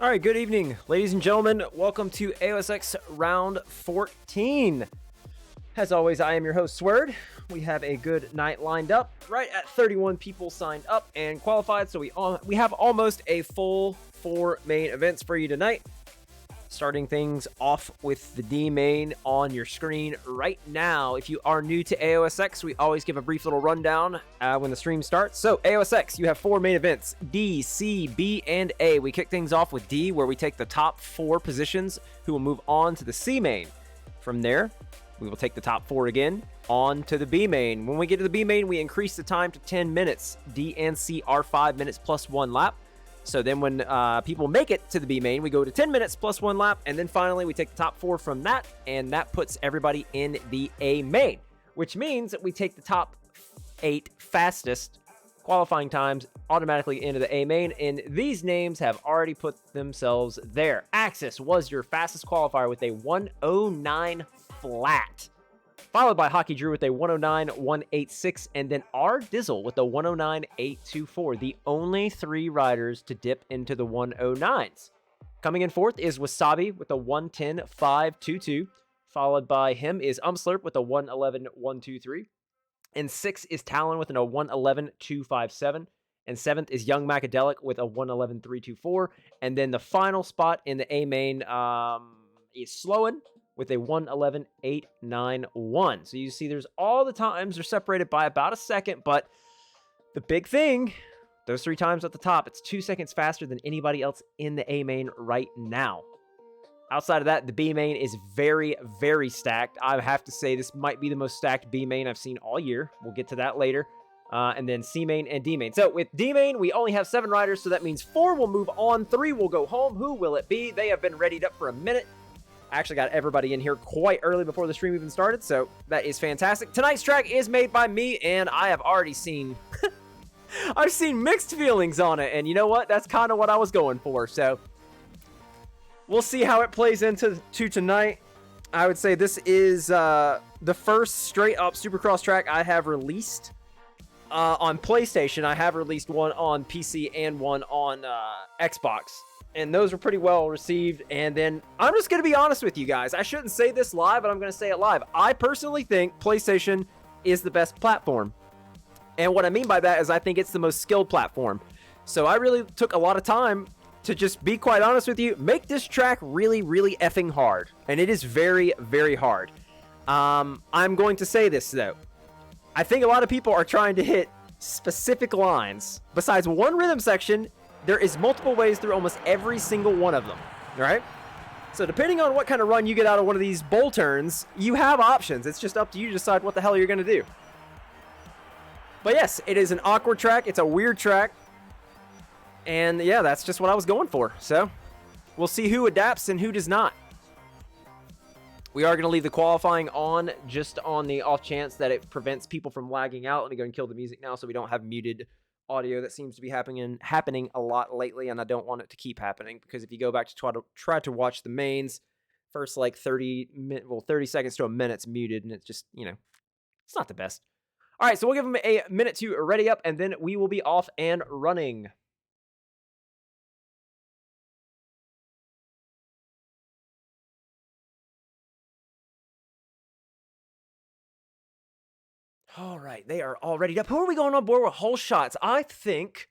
All right, good evening, ladies and gentlemen. Welcome to AOSX Round 14. As always, I am your host, Swerd. We have a good night lined up. Right at 31 people signed up and qualified, so we have almost a full 4 main events for you tonight. Starting things off with the D main on your screen right now. If you are new to AOSX, we always give a brief little rundown when the stream starts. So AOSX, you have 4 main events, D, C, B, and A. We kick things off with D, where we take the top 4 positions who will move on to the C main. From there, we will take the top 4 again on to the B main. When we get to the B main, we increase the time to 10 minutes. D and C are 5 minutes plus 1 lap. So then when people make it to the B main, we go to 10 minutes plus 1 lap. And then finally, we take the top 4 from that. And that puts everybody in the A main, which means that we take the top 8 fastest qualifying times automatically into the A main. And these names have already put themselves there. Axis was your fastest qualifier with a 109 flat, followed by Hockey Drew with a 109.186, and then R Dizzle with a 109.824, the only 3 riders to dip into the 109s. Coming in fourth is Wasabi with a 110.522, followed by him is Umslurp with a 111.123, and 6th is Talon with a 111.257, and 7th is Young Macadelic with a 111.324, and then the final spot in the A main is Sloan with a 111.891. So you see there's all the times are separated by about a second, but the big thing, those 3 times at the top, it's 2 seconds faster than anybody else in the A main right now. Outside of that, the B main is very, very stacked. I have to say this might be the most stacked B main I've seen all year. We'll get to that later. And then C main and D main. So with D main, we only have 7 riders, so that means 4 will move on, 3 will go home. Who will it be? They have been readied up for a minute. I actually got everybody in here quite early before the stream even started, so that is fantastic. Tonight's track is made by me, and I have already seen... I've seen mixed feelings on it, and you know what? That's kind of what I was going for, so... We'll see how it plays into tonight. I would say this is the first straight-up Supercross track I have released on PlayStation. I have released one on PC and one on Xbox. And those were pretty well received. And then I'm just going to be honest with you guys. I shouldn't say this live, but I'm going to say it live. I personally think PlayStation is the best platform. And what I mean by that is I think it's the most skilled platform. So I really took a lot of time to just be quite honest with you, make this track really, really effing hard. And it is very, very hard. I'm going to say this, though. I think a lot of people are trying to hit specific lines. Besides one rhythm section, there is multiple ways through almost every single one of them, all right? So depending on what kind of run you get out of one of these bowl turns, you have options. It's just up to you to decide what the hell you're going to do. But yes, it is an awkward track. It's a weird track. And yeah, that's just what I was going for. So we'll see who adapts and who does not. We are going to leave the qualifying on just on the off chance that it prevents people from lagging out. Let me go and kill the music now so we don't have muted audio. That seems to be happening a lot lately, and I don't want it to keep happening, because if you go back to try to watch the mains, first like 30 seconds to a minute's muted, and it's just, you know, it's not the best. All right, so we'll give them a minute to ready up, and then we will be off and running. All right, they are all ready up. Who are we going on board with whole shots? I think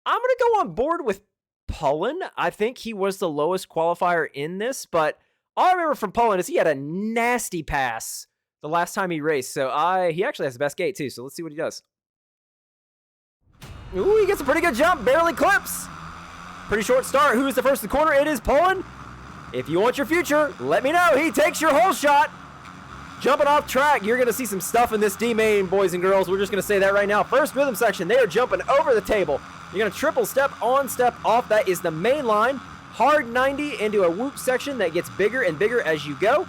I'm going to go on board with Pullen. I think he was the lowest qualifier in this, but all I remember from Pullen is he had a nasty pass the last time he raced. So he actually has the best gate too, so let's see what he does. Ooh, he gets a pretty good jump, barely clips. Pretty short start. Who's the first in the corner? It is Pullen. If you want your future, let me know. He takes your whole shot. Jumping off track, you're going to see some stuff in this D main, boys and girls. We're just going to say that right now. First rhythm section, they are jumping over the table. You're going to triple step on, step off. That is the main line. Hard 90 into a whoop section that gets bigger and bigger as you go.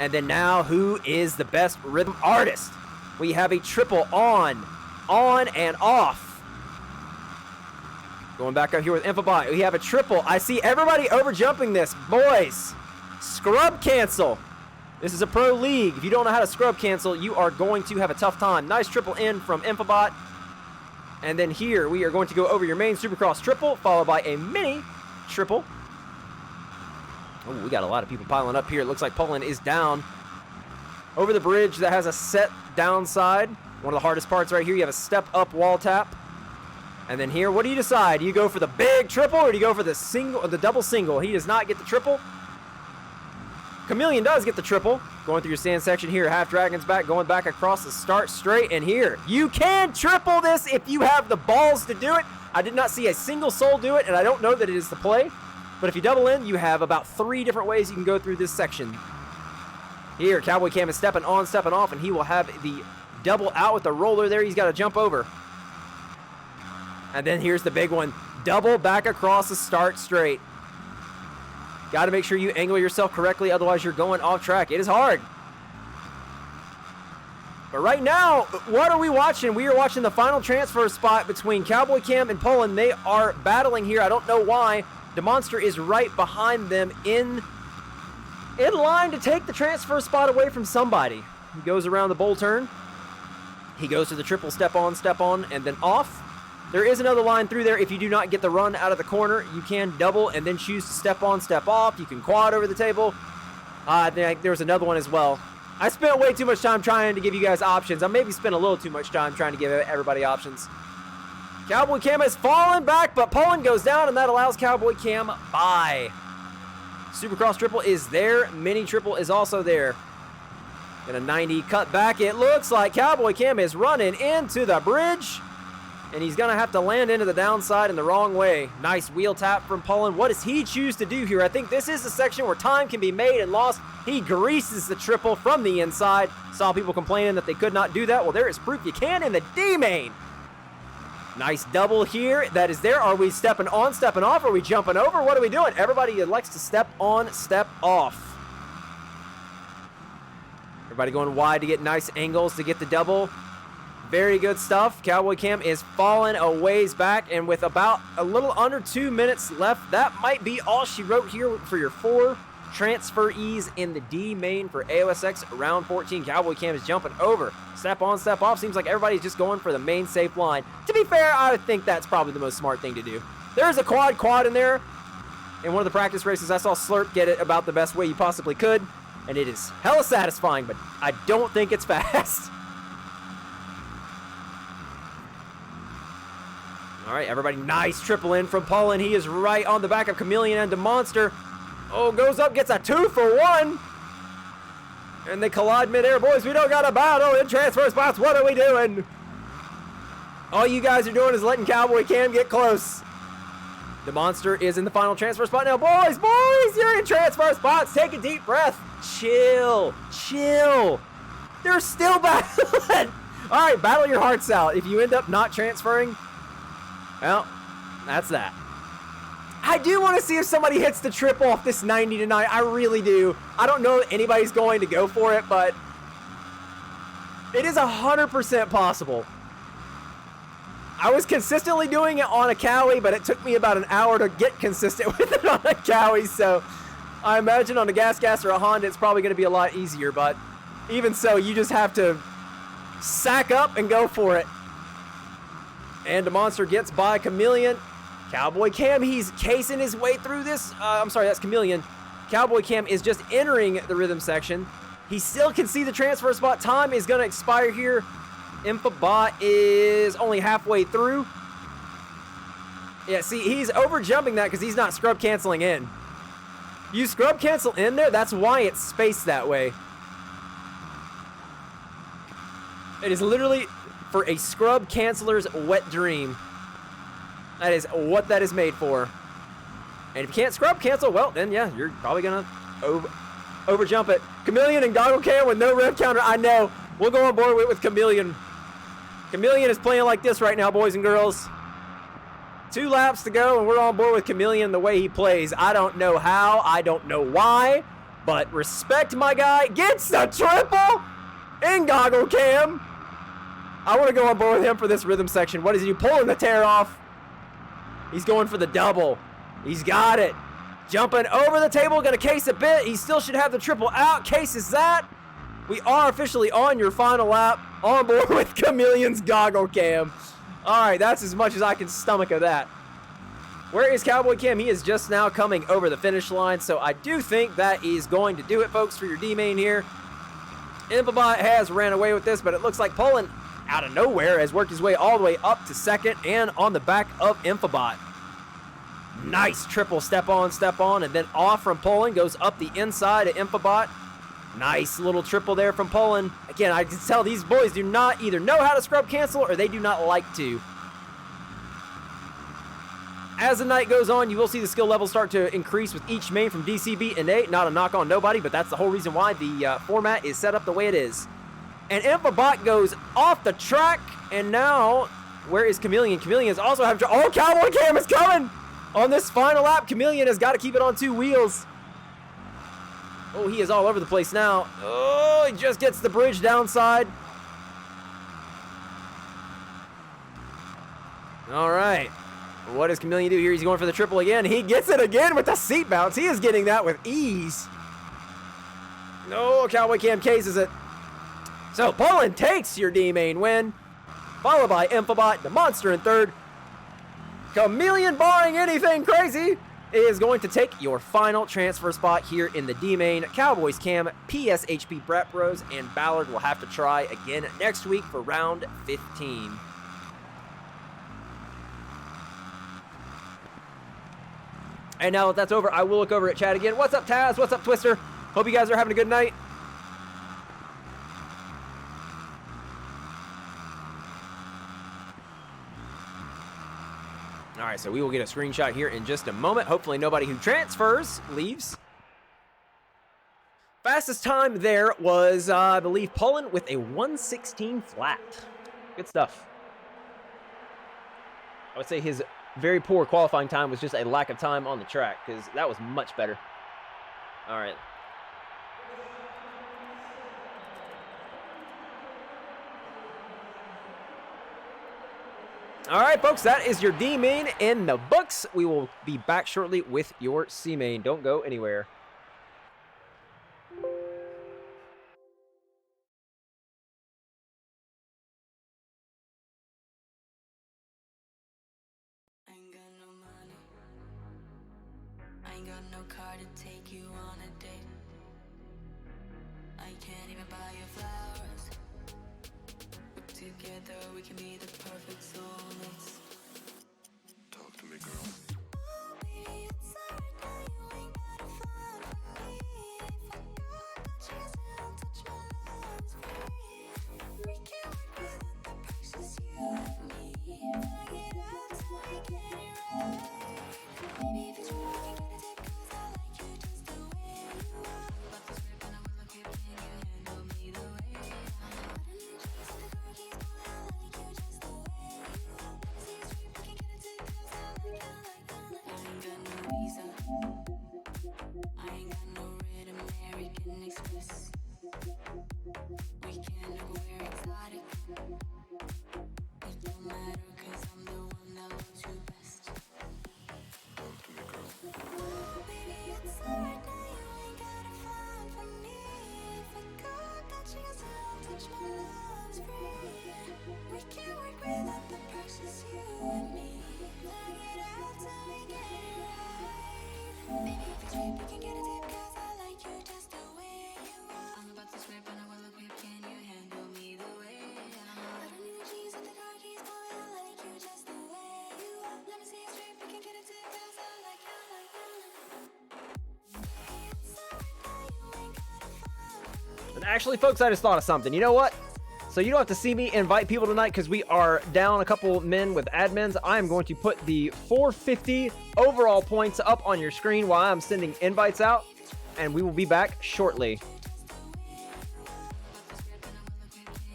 And then now, who is the best rhythm artist? We have a triple on and off. Going back up here with Infobot, we have a triple. I see everybody over jumping this. Boys, scrub cancel. This is a pro league. If you don't know how to scrub cancel, you are going to have a tough time. Nice triple in from Infobot. And then here, we are going to go over your main Supercross triple, followed by a mini triple. Oh, we got a lot of people piling up here. It looks like Poland is down over the bridge that has a set downside. One of the hardest parts right here, you have a step up wall tap. And then here, what do you decide? Do you go for the big triple or do you go for the single, or the double single? He does not get the triple. Chameleon does get the triple. Going through your sand section here, half dragon's back, going back across the start straight. And here, you can triple this if you have the balls to do it. I did not see a single soul do it, and I don't know that it is the play. But if you double in, you have about 3 different ways you can go through this section. Here, Cowboy Cam is stepping on, stepping off, and he will have the double out with the roller there. He's got to jump over. And then here's the big one. Double back across the start straight. Got to make sure you angle yourself correctly, otherwise you're going off track. It is hard. But right now, what are we watching? We are watching the final transfer spot between Cowboy Cam and Poland. They are battling here. I don't know why. The monster is right behind them in line to take the transfer spot away from somebody. He goes around the bowl turn. He goes to the triple step on, and then off. There is another line through there. If you do not get the run out of the corner, you can double and then choose to step on, step off. You can quad over the table. I think there was another one as well. I spent way too much time trying to give you guys options. I maybe spent a little too much time trying to give everybody options. Cowboy Cam has fallen back, but Poland goes down, and that allows Cowboy Cam by. Supercross triple is there. Mini triple is also there. And a 90 cut back. It looks like Cowboy Cam is running into the bridge. And he's going to have to land into the downside in the wrong way. Nice wheel tap from Poland. What does he choose to do here? I think this is the section where time can be made and lost. He greases the triple from the inside. Saw people complaining that they could not do that. Well, there is proof you can in the D main. Nice double here. That is there. Are we stepping on, stepping off? Are we jumping over? What are we doing? Everybody likes to step on, step off. Everybody going wide to get nice angles to get the double. Very good stuff. Cowboy Cam is falling a ways back, and with about a little under 2 minutes left, that might be all she wrote here for your 4 transferees in the D main for AOSX round 14. Cowboy Cam is jumping over. Step on, step off. Seems like everybody's just going for the main safe line. To be fair, I think that's probably the most smart thing to do. There's a quad in there. In one of the practice races, I saw Slurp get it about the best way you possibly could, and it is hella satisfying, but I don't think it's fast. All right, everybody, nice triple in from Poland. He is right on the back of Chameleon and the Monster. Oh, goes up, gets a 2-for-1. And they collide midair. Boys, we don't got a battle in transfer spots. What are we doing? All you guys are doing is letting Cowboy Cam get close. The Monster is in the final transfer spot now. Boys, you're in transfer spots. Take a deep breath. Chill. They're still battling. All right, battle your hearts out. If you end up not transferring, well, that's that. I do want to see if somebody hits the triple off this 90 tonight. I really do. I don't know if anybody's going to go for it, but it is 100% possible. I was consistently doing it on a Cowie, but it took me about an hour to get consistent with it on a Cowie, so I imagine on a Gas or a Honda, it's probably going to be a lot easier, but even so, you just have to sack up and go for it. And the Monster gets by Chameleon. Cowboy Cam, he's casing his way through this. I'm sorry, that's Chameleon. Cowboy Cam is just entering the rhythm section. He still can see the transfer spot. Time is going to expire here. Infobot is only halfway through. Yeah, see, he's over jumping that because he's not scrub canceling in. You scrub cancel in there, that's why it's spaced that way. It is literally for a scrub canceler's wet dream. That is what that is made for. And if you can't scrub cancel, well, then yeah, you're probably gonna over jump it. Chameleon and Goggle Cam with no rev counter. I know. We'll go on board with Chameleon. Chameleon is playing like this right now, boys and girls. 2 laps to go, and we're on board with Chameleon the way he plays. I don't know how. I don't know why. But respect my guy. Gets the triple in Goggle Cam. I want to go on board with him for this rhythm section. What is he pulling the tear off? He's going for the double. He's got it. Jumping over the table, going to case a bit. He still should have the triple out. Cases that. We are officially on your final lap. On board with Chameleon's Goggle Cam. All right, that's as much as I can stomach of that. Where is Cowboy Cam? He is just now coming over the finish line, so I do think that is going to do it, folks, for your D-main here. Infobot has ran away with this, but it looks like Poland, out of nowhere, has worked his way all the way up to second and on the back of Infobot. Nice triple step on, and then off from Poland, goes up the inside of Infobot. Nice little triple there from Poland. Again, I can tell these boys do not either know how to scrub cancel or they do not like to. As the night goes on, you will see the skill level start to increase with each main from DCB and A. Not a knock on nobody, but that's the whole reason why the format is set up the way it is. And Infobot goes off the track, and now, where is Chameleon? Chameleon is also having trouble. Oh, Cowboy Cam is coming! On this final lap, Chameleon has got to keep it on 2 wheels. Oh, he is all over the place now. Oh, he just gets the bridge downside. All right. What does Chameleon do here? He's going for the triple again. He gets it again with the seat bounce. He is getting that with ease. No, Cowboy Cam cases it. So Poland takes your D-main win, followed by Infobot, the monster in third. Chameleon, barring anything crazy, is going to take your final transfer spot here in the D-main. Cowboys Cam, PSHP Brat Bros, and Ballard will have to try again next week for round 15. And now that that's over, I will look over at chat again. What's up, Taz? What's up, Twister? Hope you guys are having a good night. All right, so we will get a screenshot here in just a moment. Hopefully nobody who transfers leaves. Fastest time there was, I believe, Poland with a 1:16 flat. Good stuff. I would say his very poor qualifying time was just a lack of time on the track, because that was much better. All right. All right, folks, that is your D main in the books. We will be back shortly with your C main. Don't go anywhere. Ain't got no car to take you on a date. I can't even buy you flowers. But together we can be the perfect soulmates. Talk to me, girl. Oh, baby, it's alright now. You ain't gotta find for me. Forgot that you still touch my love's free. We can work without the prices, you and me. Knock it out till we get it right. Baby, if it's wrong, we can get it take. Express. We can go where exotic. It don't matter, cause I'm the one that loves you best. Talk to me, girl. Oh, baby, it's alright now. You ain't gotta find for me. Forgot that you still touch my love's free. We can work without the prices, you and me. Knock it out till we get it right. Baby, if it's right, we can get it deep, cause I like you just the way. I'm about to swear, but I will look. Can you handle me the way I don't need the keys or the car keys, boy. I like you just the way you are. Let me see it straight, we can get it to the girls. I like you, like you. It's alright now, you ain't gotta find me. And actually, folks, I just thought of something. You know what? So you don't have to see me invite people tonight because we are down a couple men with admins. I am going to put the 450 overall points up on your screen while I'm sending invites out, and we will be back shortly.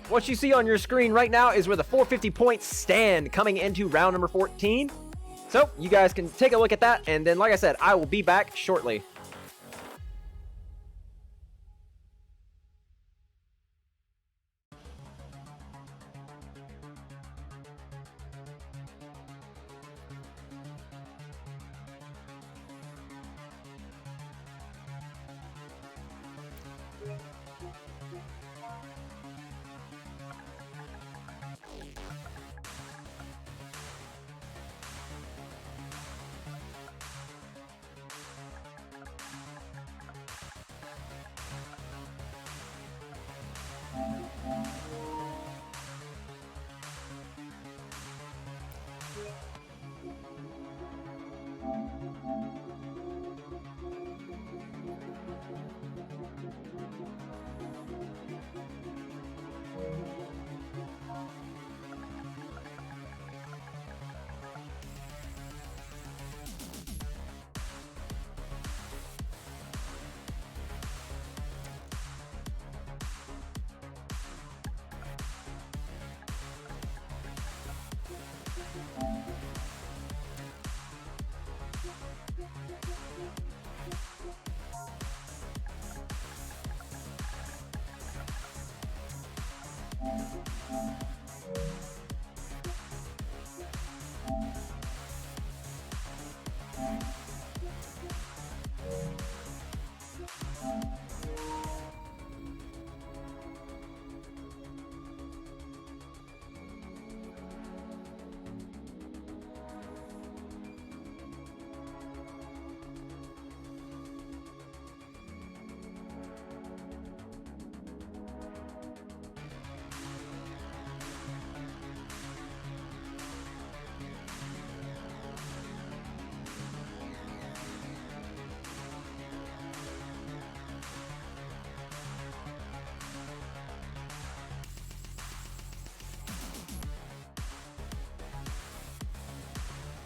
What you see on your screen right now is where the 450 points stand coming into round number 14. So you guys can take a look at that, and then, like I said, I will be back shortly.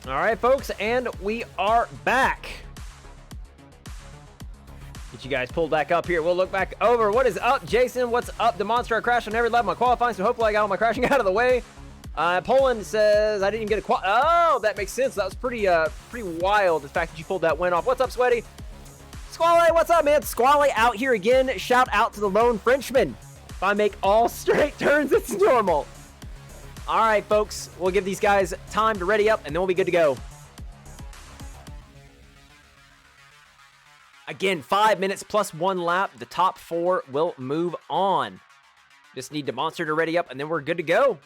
All right, folks, and we are back. Get you guys pulled back up here. We'll look back over. What is up, Jason? What's up? Demonster, I crashed on every lap of my qualifying, so hopefully I got all my crashing out of the way. Poland says I didn't even get a oh, that makes sense. That was pretty wild, the fact that you pulled that win off. What's up, Sweaty? Squally, what's up, man? Squally out here again. Shout out to the lone Frenchman. If I make all straight turns, it's normal. All right, folks, we'll give these guys time to ready up, and then we'll be good to go. Again, 5 minutes plus 1 lap. The top 4 will move on. Just need Demonster to ready up, and then we're good to go.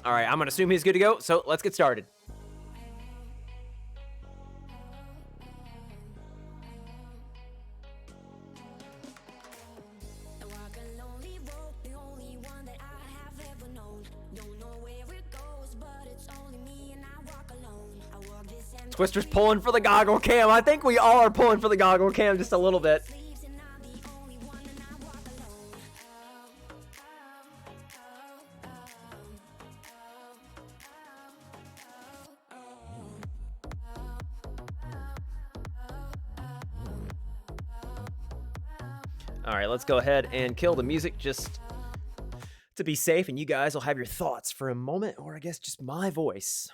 All right, I'm going to assume he's good to go, so let's get started. Twister's pulling for the goggle cam. I think we all are pulling for the goggle cam just a little bit. All right, let's go ahead and kill the music just to be safe, and you guys will have your thoughts for a moment, or I guess just my voice.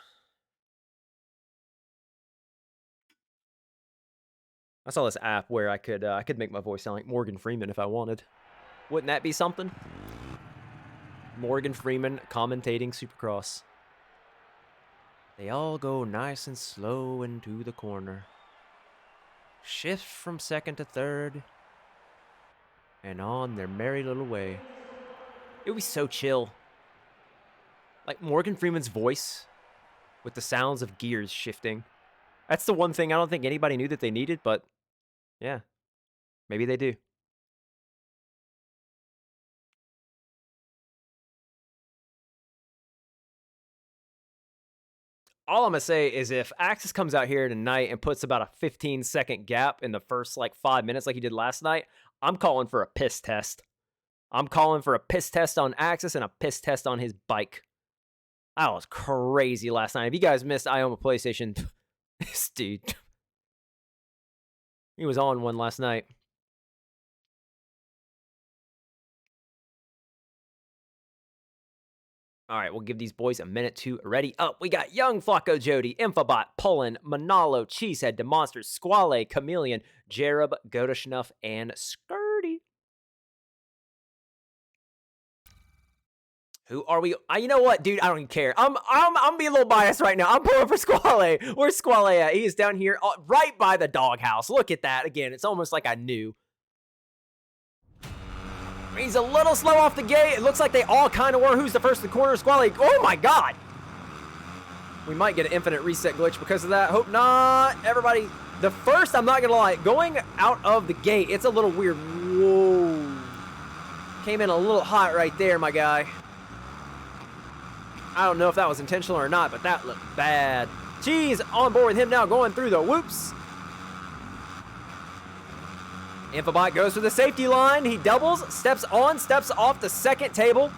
I saw this app where I could make my voice sound like Morgan Freeman if I wanted. Wouldn't that be something? Morgan Freeman commentating Supercross. They all go nice and slow into the corner. Shift from second to third. And on their merry little way. It would be so chill. Like Morgan Freeman's voice with the sounds of gears shifting. That's the one thing I don't think anybody knew that they needed, but yeah, maybe they do. All I'm going to say is if Axis comes out here tonight and puts about a 15-second gap in the first, 5 minutes like he did last night, I'm calling for a piss test. I'm calling for a piss test on Axis and a piss test on his bike. That was crazy last night. If you guys missed Ioma PlayStation, this dude, he was on one last night. All right, we'll give these boys a minute to ready up. We got Young Flacco Jody, Infobot, Pullen, Manalo, Cheesehead, Demonster, Squale, Chameleon, Jerub, Godashnuff, and Skirty. Who are we? You know what, dude? I don't even care. I'm being a little biased right now. I'm pulling for Squale. Where's Squale at? He is down here right by the doghouse. Look at that. Again, it's almost like I knew. He's a little slow off the gate. It looks like they all kind of were. Who's the first in the corner? Squale. Oh, my God. We might get an infinite reset glitch because of that. Hope not. Everybody, the first, I'm not going to lie, going out of the gate, it's a little weird. Whoa. Came in a little hot right there, my guy. I don't know if that was intentional or not, but that looked bad. Cheese on board with him now, going through the whoops. Infobot goes for the safety line. He doubles, steps on, steps off the second table.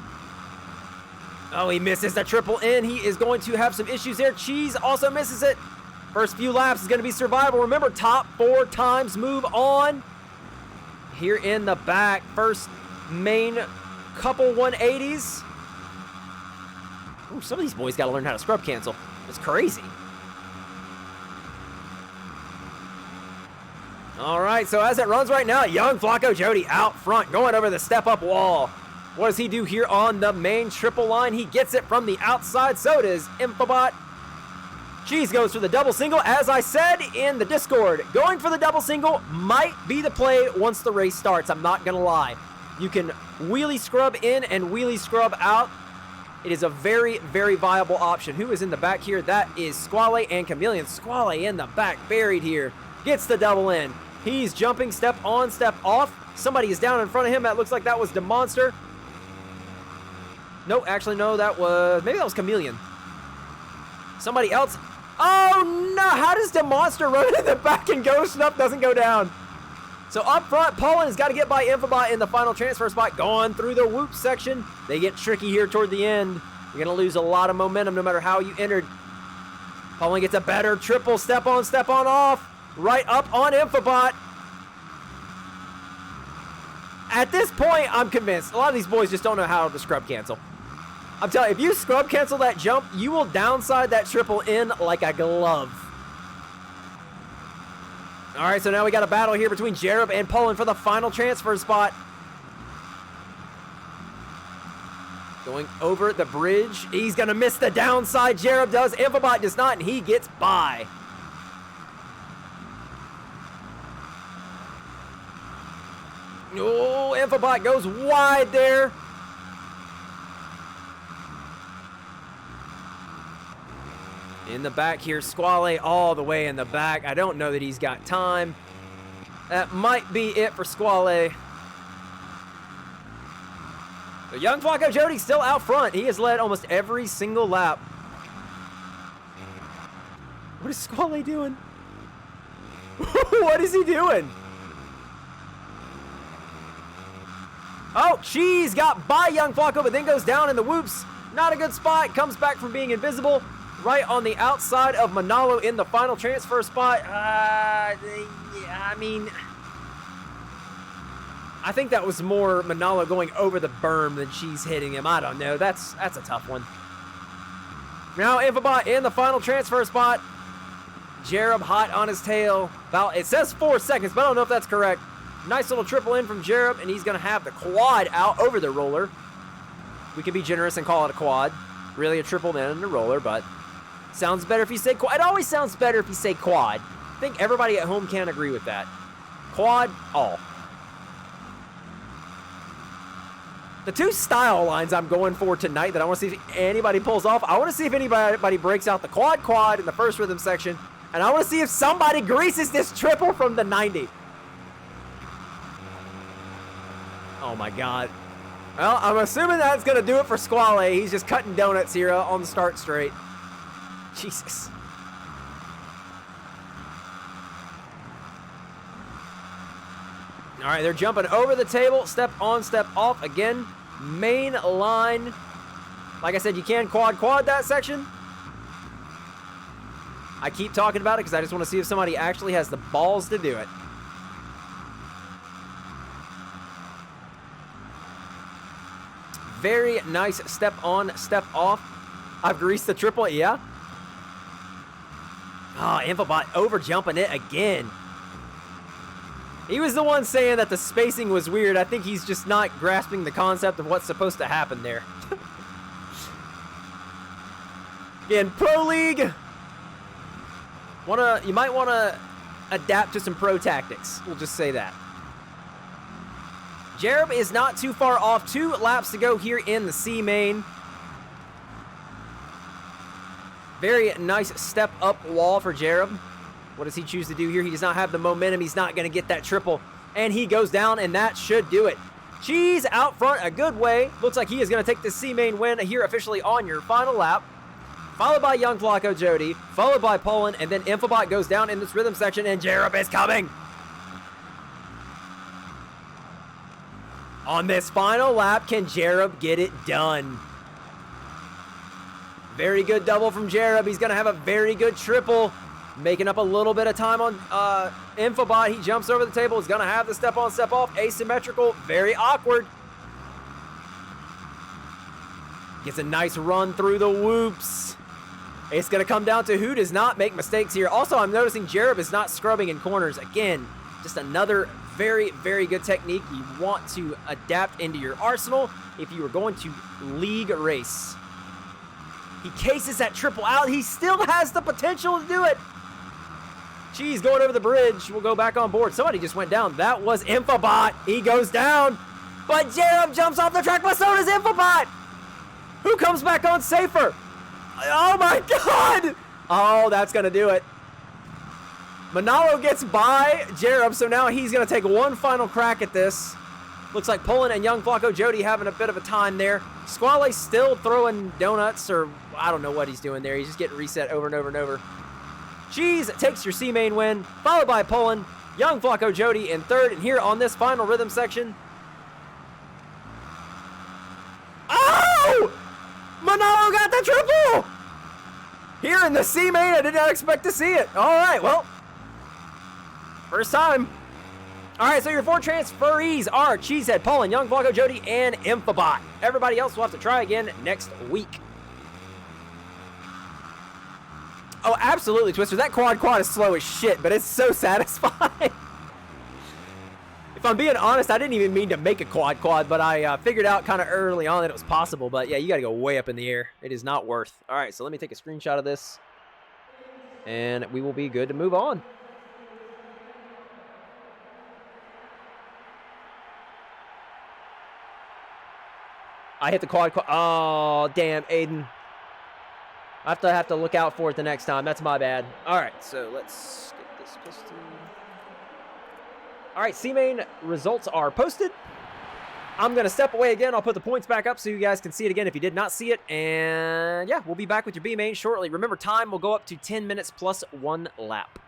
Oh, he misses the triple in. He is going to have some issues there. Cheese also misses it. First few laps is going to be survival. Remember, top 4 times move on. Here in the back, first main couple 180s. Ooh, some of these boys got to learn how to scrub cancel. It's crazy. All right, so as it runs right now, young Flacco Jody out front, going over the step-up wall. What does he do here on the main triple line? He gets it from the outside, so does Infobot. Cheese goes for the double single. As I said in the Discord, going for the double single might be the play once the race starts. I'm not going to lie. You can wheelie scrub in and wheelie scrub out. It is a very, very viable option. Who is in the back here? That is Squale and Chameleon. Squale in the back, buried here. Gets the double in. He's jumping step on, step off. Somebody is down in front of him. That looks like that was DeMonster. No, actually, no, maybe that was Chameleon. Somebody else. Oh, no. How does DeMonster run in the back and Ghost Up doesn't go down? So up front, Poland has got to get by Infobot in the final transfer spot. Going through the whoop section. They get tricky here toward the end. You're going to lose a lot of momentum no matter how you entered. Poland gets a better triple step on off. Right up on Infobot. At this point, I'm convinced. A lot of these boys just don't know how to scrub cancel. I'm telling you, if you scrub cancel that jump, you will downside that triple in like a glove. All right, so now we got a battle here between Jereb and Poland for the final transfer spot. Going over the bridge. He's going to miss the downside. Jereb does. Infobot does not, and he gets by. Oh, Infobot goes wide there. In the back here, Squale all the way in the back. I don't know that he's got time. That might be it for Squale. The young Flacco Jody still out front. He has led almost every single lap. What is Squale doing? What is he doing? Oh, Cheese got by young Flacco, but then goes down in the whoops. Not a good spot. Comes back from being invisible. Right on the outside of Manalo in the final transfer spot. I mean, I think that was more Manalo going over the berm than Cheese hitting him. I don't know. That's a tough one. Now Infobot in the final transfer spot. Jereb hot on his tail. It says 4 seconds, but I don't know if that's correct. Nice little triple in from Jereb, and he's going to have the quad out over the roller. We can be generous and call it a quad. Really a triple in and a roller, but sounds better if you say quad. It always sounds better if you say quad. I think everybody at home can agree with that. Quad, all. The two style lines I'm going for tonight that I want to see if anybody pulls off. I want to see if anybody breaks out the quad in the first rhythm section. And I want to see if somebody greases this triple from the 90. Oh my God. Well, I'm assuming that's going to do it for Squale. He's just cutting donuts here on the start straight. Jesus. All right, they're jumping over the table. Step on, step off. Again, main line. Like I said, you can quad that section. I keep talking about it because I just want to see if somebody actually has the balls to do it. Very nice step on, step off. I've greased the triple, yeah. Oh, Infobot over jumping it again. He was the one saying that the spacing was weird. I think he's just not grasping the concept of what's supposed to happen there. Again, Pro League. You might want to adapt to some pro tactics. We'll just say that. Jereb is not too far off. 2 laps to go here in the C main. Very nice step up wall for Jarob. What does he choose to do here? He does not have the momentum. He's not going to get that triple. And he goes down, and that should do it. Cheese out front a good way. Looks like he is going to take the C-Main win here officially on your final lap. Followed by Young Flacco Jody. Followed by Poland. And then Infobot goes down in this rhythm section, and Jarob is coming. On this final lap, can Jarob get it done? Very good double from Jarob. He's going to have a very good triple. Making up a little bit of time on Infobot. He jumps over the table. He's going to have the step on, step off. Asymmetrical. Very awkward. Gets a nice run through the whoops. It's going to come down to who does not make mistakes here. Also, I'm noticing Jarob is not scrubbing in corners. Again, just another very, very good technique you want to adapt into your arsenal if you are going to league race. He cases that triple out. He still has the potential to do it. Cheese going over the bridge. We'll go back on board. Somebody just went down. That was Infobot. He goes down. But Jarob jumps off the track, but so does Infobot. Who comes back on safer? Oh my God. Oh, that's going to do it. Manalo gets by Jarob, so now he's going to take one final crack at this. Looks like Poland and Young Flacco Jody having a bit of a time there. Squale's still throwing donuts, or I don't know what he's doing there. He's just getting reset over and over and over. Cheese takes your C-Main win, followed by Poland, Young Flacco Jody in third, and here on this final rhythm section. Oh! Manalo got the triple! Here in the C-Main, I did not expect to see it. All right, well, first time. All right, so your 4 transferees are Cheesehead, Poland, Young Flacco Jody, and Infobot. Everybody else will have to try again next week. Oh, absolutely, Twister. That quad is slow as shit, but it's so satisfying. If I'm being honest, I didn't even mean to make a quad, but I figured out kind of early on that it was possible. But yeah, you got to go way up in the air. It is not worth. All right, so let me take a screenshot of this, and we will be good to move on. I hit the quad. Oh, damn, Aiden. I have to look out for it the next time. That's my bad. All right, so let's get this posted. All right, C-Main results are posted. I'm going to step away again. I'll put the points back up so you guys can see it again if you did not see it. And yeah, we'll be back with your B-Main shortly. Remember, time will go up to 10 minutes plus 1 lap.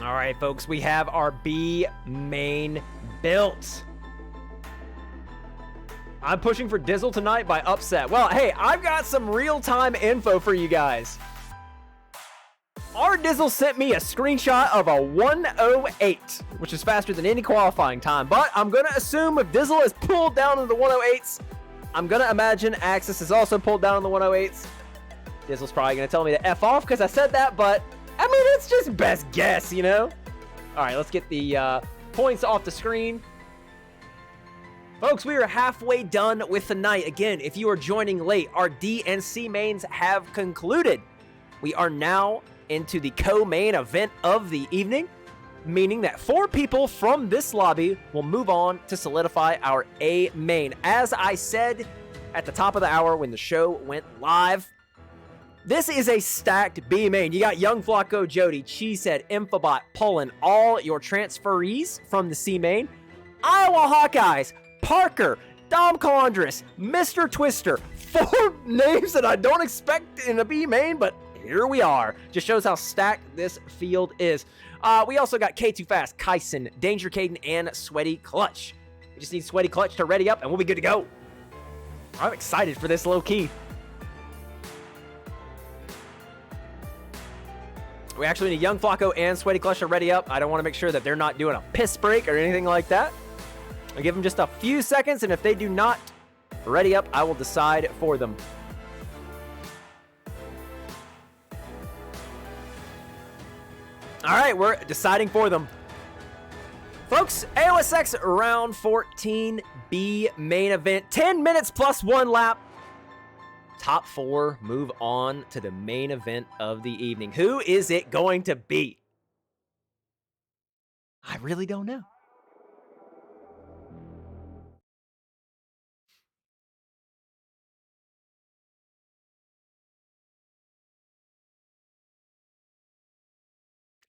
All right, folks, we have our B-Main built. I'm pushing for Dizzle tonight by upset. Well, hey, I've got some real-time info for you guys. Our Dizzle sent me a screenshot of a 108, which is faster than any qualifying time. But I'm going to assume if Dizzle is pulled down in the 108s, I'm going to imagine Axis is also pulled down in the 108s. Dizzle's probably going to tell me to F off because I said that, but I mean, it's just best guess, you know? All right, let's get the points off the screen. Folks, we are halfway done with the night. Again, if you are joining late, our D and C mains have concluded. we are now into the co-main event of the evening, meaning that 4 people from this lobby will move on to solidify our A main. As I said at the top of the hour when the show went live, this is a stacked B main. You got Young Flacco, Jody, Cheesehead, Infobot pulling all your transferees from the C main. Iowa Hawkeyes, Parker, Dom Condris, Mr. Twister. 4 names that I don't expect in a B main, but here we are. Just shows how stacked this field is. We also got K2 Fast, Kyson, Danger Caden, and Sweaty Clutch. We just need Sweaty Clutch to ready up, and we'll be good to go. I'm excited for this low-key. We actually need Young Flacco and Sweaty Clutch to ready up. I don't want to make sure that they're not doing a piss break or anything like that. I'll give them just a few seconds, and if they do not ready up, I will decide for them. All right, we're deciding for them. Folks, AOSX round 14B main event. 10 minutes plus 1 lap. Top 4 move on to the main event of the evening. Who is it going to be? I really don't know.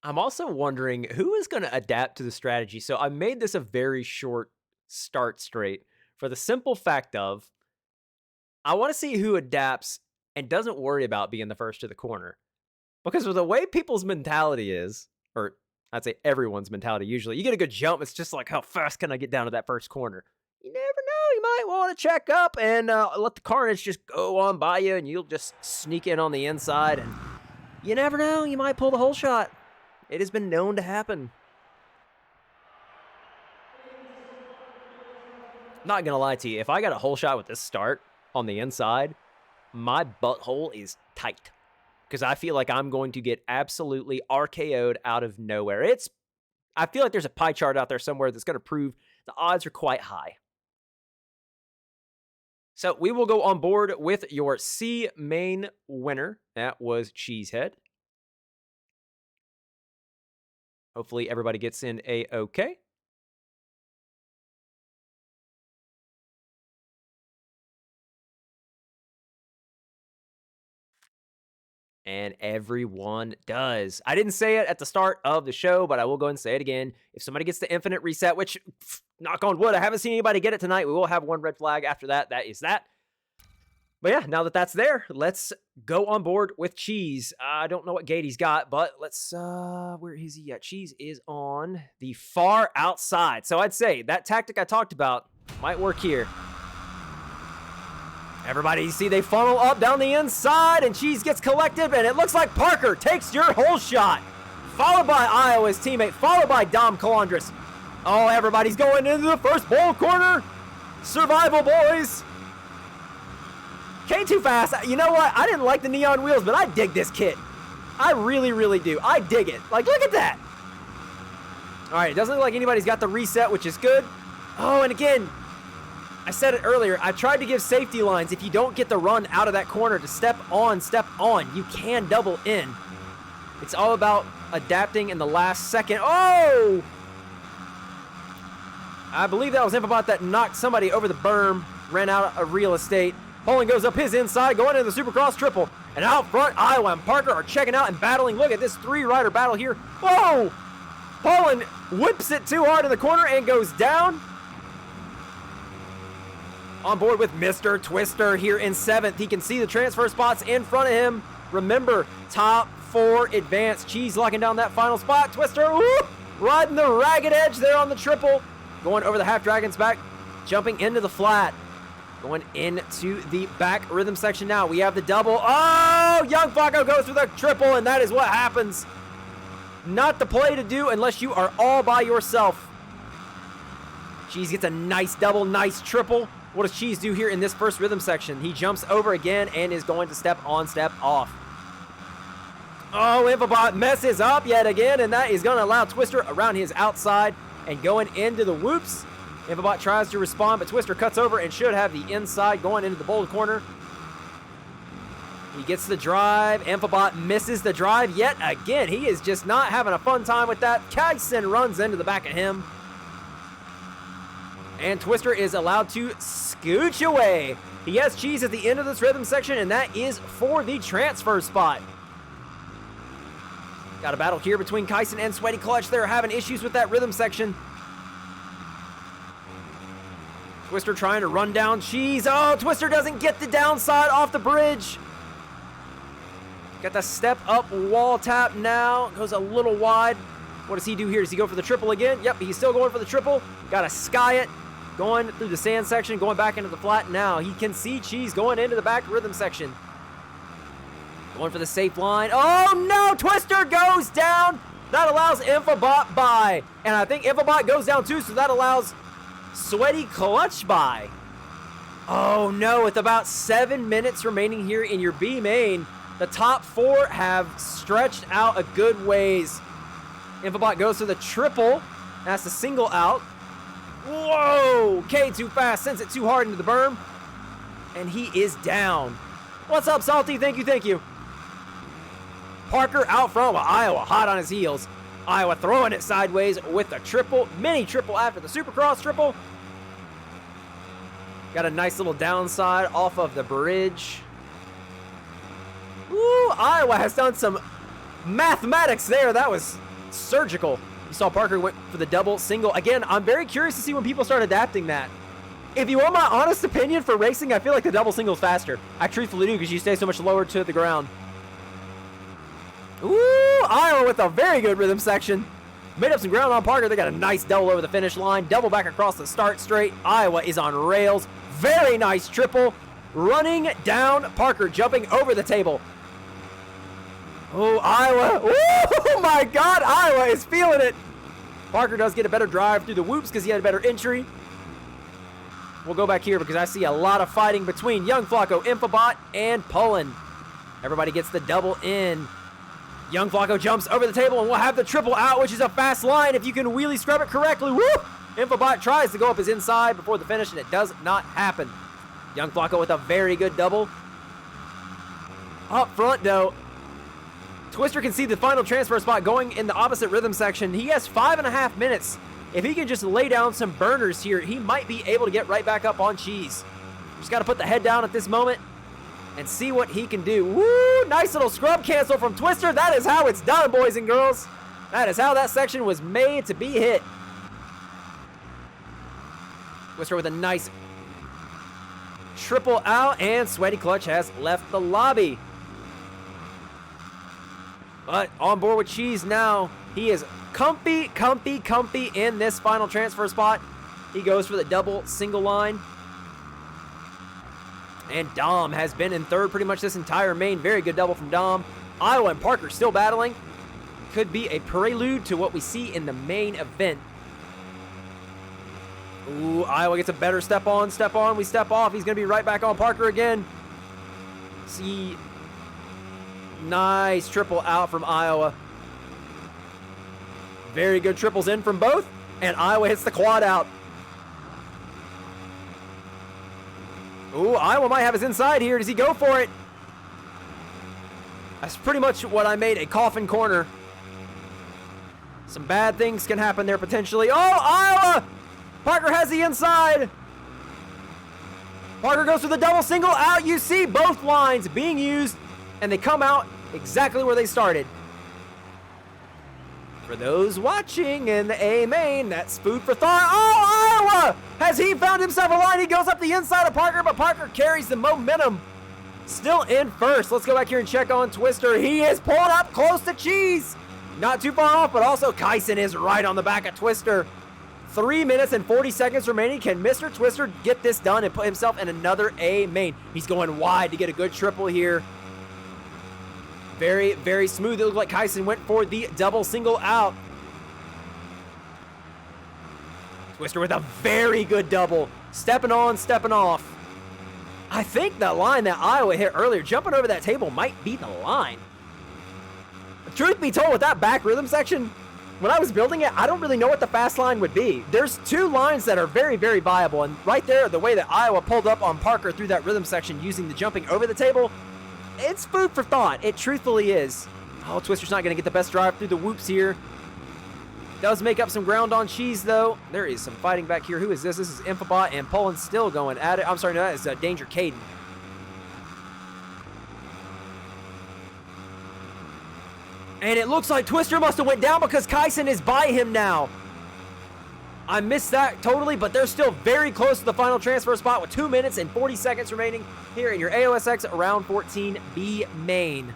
I'm also wondering who is going to adapt to the strategy. So I made this a very short start straight for the simple fact of I want to see who adapts and doesn't worry about being the first to the corner. Because with the way people's mentality is, or I'd say everyone's mentality usually, you get a good jump, it's just like, how fast can I get down to that first corner? You never know. You might want to check up and let the carnage just go on by you, and you'll just sneak in on the inside, and you never know. You might pull the whole shot. It has been known to happen. Not gonna lie to you, if I got a whole shot with this start on the inside, my butthole is tight. Because I feel like I'm going to get absolutely RKO'd out of nowhere. I feel like there's a pie chart out there somewhere that's going to prove the odds are quite high. So we will go on board with your C main winner. That was Cheesehead. Hopefully everybody gets in A-OK. And everyone does. I didn't say it at the start of the show, but I will go and say it again. If somebody gets the infinite reset, which, knock on wood, I haven't seen anybody get it tonight. We will have 1 red flag after that. That is that. But yeah, now that that's there, let's go on board with Cheese. I don't know what gate he's got, but let's, where is he at? Cheese is on the far outside. So I'd say that tactic I talked about might work here. Everybody, you see they funnel up down the inside, and Cheese gets collected, and it looks like Parker takes your whole shot. Followed by Iowa's teammate, followed by Dom Calandris. Oh, everybody's going into the first bowl corner. Survival, boys. K2 Fast, you know what? I didn't like the neon wheels, but I dig this kit. I really, really do. I dig it. Like, look at that. All right, it doesn't look like anybody's got the reset, which is good. Oh, and again, I said it earlier, I tried to give safety lines. If you don't get the run out of that corner to step on, you can double in. It's all about adapting in the last second. Oh! I believe that was Infobot that knocked somebody over the berm, ran out of real estate. Poland goes up his inside, going into the Supercross triple. And out front, Iowa and Parker are checking out and battling. Look at this 3-rider battle here. Whoa! Poland whips it too hard in the corner and goes down. On board with Mr. Twister here in 7th. He can see the transfer spots in front of him. Remember, top 4 advance. Cheese locking down that final spot. Twister, woo, riding the ragged edge there on the triple. Going over the half dragon's back, jumping into the flat. Going into the back rhythm section now. We have the double. Oh, Young Flacco goes for the triple, and that is what happens. Not the play to do unless you are all by yourself. Cheese gets a nice double, nice triple. What does Cheese do here in this first rhythm section? He jumps over again and is going to step on, step off. Oh, Infobot messes up yet again, and that is going to allow Twister around his outside and going into the whoops. Infobot tries to respond, but Twister cuts over and should have the inside going into the bold corner. He gets the drive. Infobot misses the drive yet again. He is just not having a fun time with that. Kyson runs into the back of him. And Twister is allowed to scooch away. He has cheese at the end of this rhythm section, and that is for the transfer spot. Got a battle here between Kyson and Sweaty Clutch. They're having issues with that rhythm section. Twister trying to run down cheese. Oh, Twister doesn't get the downside off the bridge. Got the step up wall tap now. Goes a little wide. What does he do here? Does he go for the triple again? Yep, he's still going for the triple. Got to sky it. Going through the sand section, going back into the flat now. He can see cheese going into the back rhythm section. Going for the safe line. Oh no, Twister goes down. That allows Infobot by. And I think Infobot goes down too, so that allows Sweaty Clutch by. Oh no, with about 7 minutes remaining here in your B main, the top 4 have stretched out a good ways. Infobot goes for the triple. That's the single out. Whoa! K too fast, sends it too hard into the berm. And he is down. What's up, Salty? Thank you, thank you. Parker out front with Iowa hot on his heels. Iowa throwing it sideways with a triple, mini triple after the Supercross triple. Got a nice little downside off of the bridge. Ooh, Iowa has done some mathematics there. That was surgical. You saw Parker went for the double single. Again, I'm very curious to see when people start adapting that. If you want my honest opinion for racing, I feel like the double single is faster. I truthfully do, because you stay so much lower to the ground. Ooh, Iowa with a very good rhythm section. Made up some ground on Parker. They got a nice double over the finish line. Double back across the start straight. Iowa is on rails. Very nice triple. Running down Parker, jumping over the table. Oh, Iowa. Oh, my God. Iowa is feeling it. Parker does get a better drive through the whoops because he had a better entry. We'll go back here because I see a lot of fighting between Young Flacco, Infobot, and Pullen. Everybody gets the double in. Young Flacco jumps over the table and we'll have the triple out, which is a fast line if you can wheelie scrub it correctly. Woo! Infobot tries to go up his inside before the finish, and it does not happen. Young Flacco with a very good double. Up front, though, Twister can see the final transfer spot going in the opposite rhythm section. He has 5.5 minutes. If he can just lay down some burners here, he might be able to get right back up on cheese. Just got to put the head down at this moment and see what he can do. Woo! Nice little scrub cancel from Twister. That is how it's done, boys and girls. That is how that section was made to be hit. Twister with a nice triple out, and Sweaty Clutch has left the lobby. But on board with cheese now. He is comfy in this final transfer spot. He goes for the double single line. And Dom has been in third pretty much this entire main. Very good double from Dom. Iowa and Parker still battling. Could be a prelude to what we see in the main event. Ooh, Iowa gets a better step on, we step off. He's going to be right back on Parker again. See, nice triple out from Iowa. Very good triples in from both, and Iowa hits the quad out. Ooh, Iowa might have his inside here. Does he go for it? That's pretty much what I made a coffin corner. Some bad things can happen there potentially. Oh, Iowa! Parker has the inside. Parker goes for the double single out. You see both lines being used, and they come out exactly where they started. For those watching in the A main, that's food for thought. Oh, Iowa! Has he found himself a line? He goes up the inside of Parker, but Parker carries the momentum. Still in first. Let's go back here and check on Twister. He is pulled up close to cheese. Not too far off, but also Kyson is right on the back of Twister. 3 minutes and 40 seconds remaining. Can Mr. Twister get this done and put himself in another A main? He's going wide to get a good triple here. Very, very smooth. It looked like Kyson went for the double single out. Twister with a very good double. Stepping on, stepping off. I think that line that Iowa hit earlier, jumping over that table, might be the line. Truth be told, with that back rhythm section, when I was building it, I don't really know what the fast line would be. There's two lines that are very, very viable. And right there, the way that Iowa pulled up on Parker through that rhythm section using the jumping over the table, it's food for thought. It truthfully is. Oh, Twister's not going to get the best drive through the whoops here. Does make up some ground on Cheese, though. There is some fighting back here. Who is this? This is Infobot, and Poland's still going at it. I'm sorry, no, that is Danger Caden. And it looks like Twister must have went down because Kyson is by him now. I missed that totally, but they're still very close to the final transfer spot with 2 minutes and 40 seconds remaining here in your AOSX Round 14 B main.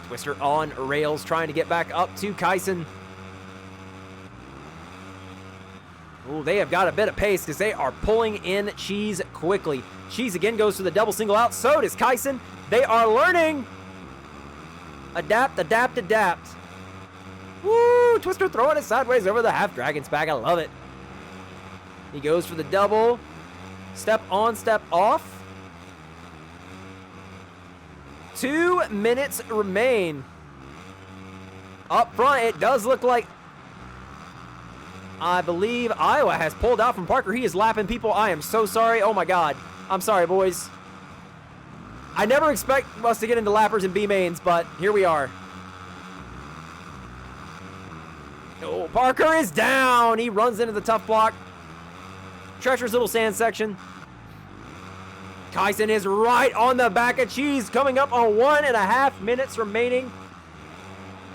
Twister on rails, trying to get back up to Kyson. Oh, they have got a bit of pace because they are pulling in Cheese quickly. Cheese again goes for the double single out. So does Kyson. They are learning. Adapt, adapt, adapt. Woo! Twister throwing it sideways over the half dragon's back. I love it. He goes for the double. Step on, step off. 2 minutes remain. Up front, it does look like, I believe Iowa has pulled out from Parker. He is lapping people. I am so sorry. Oh my God. I'm sorry, boys. I never expect us to get into lappers and B mains, but here we are. Oh, Parker is down. He runs into the tough block. Treacherous little sand section. Kyson is right on the back of Cheese, coming up on 1.5 minutes remaining.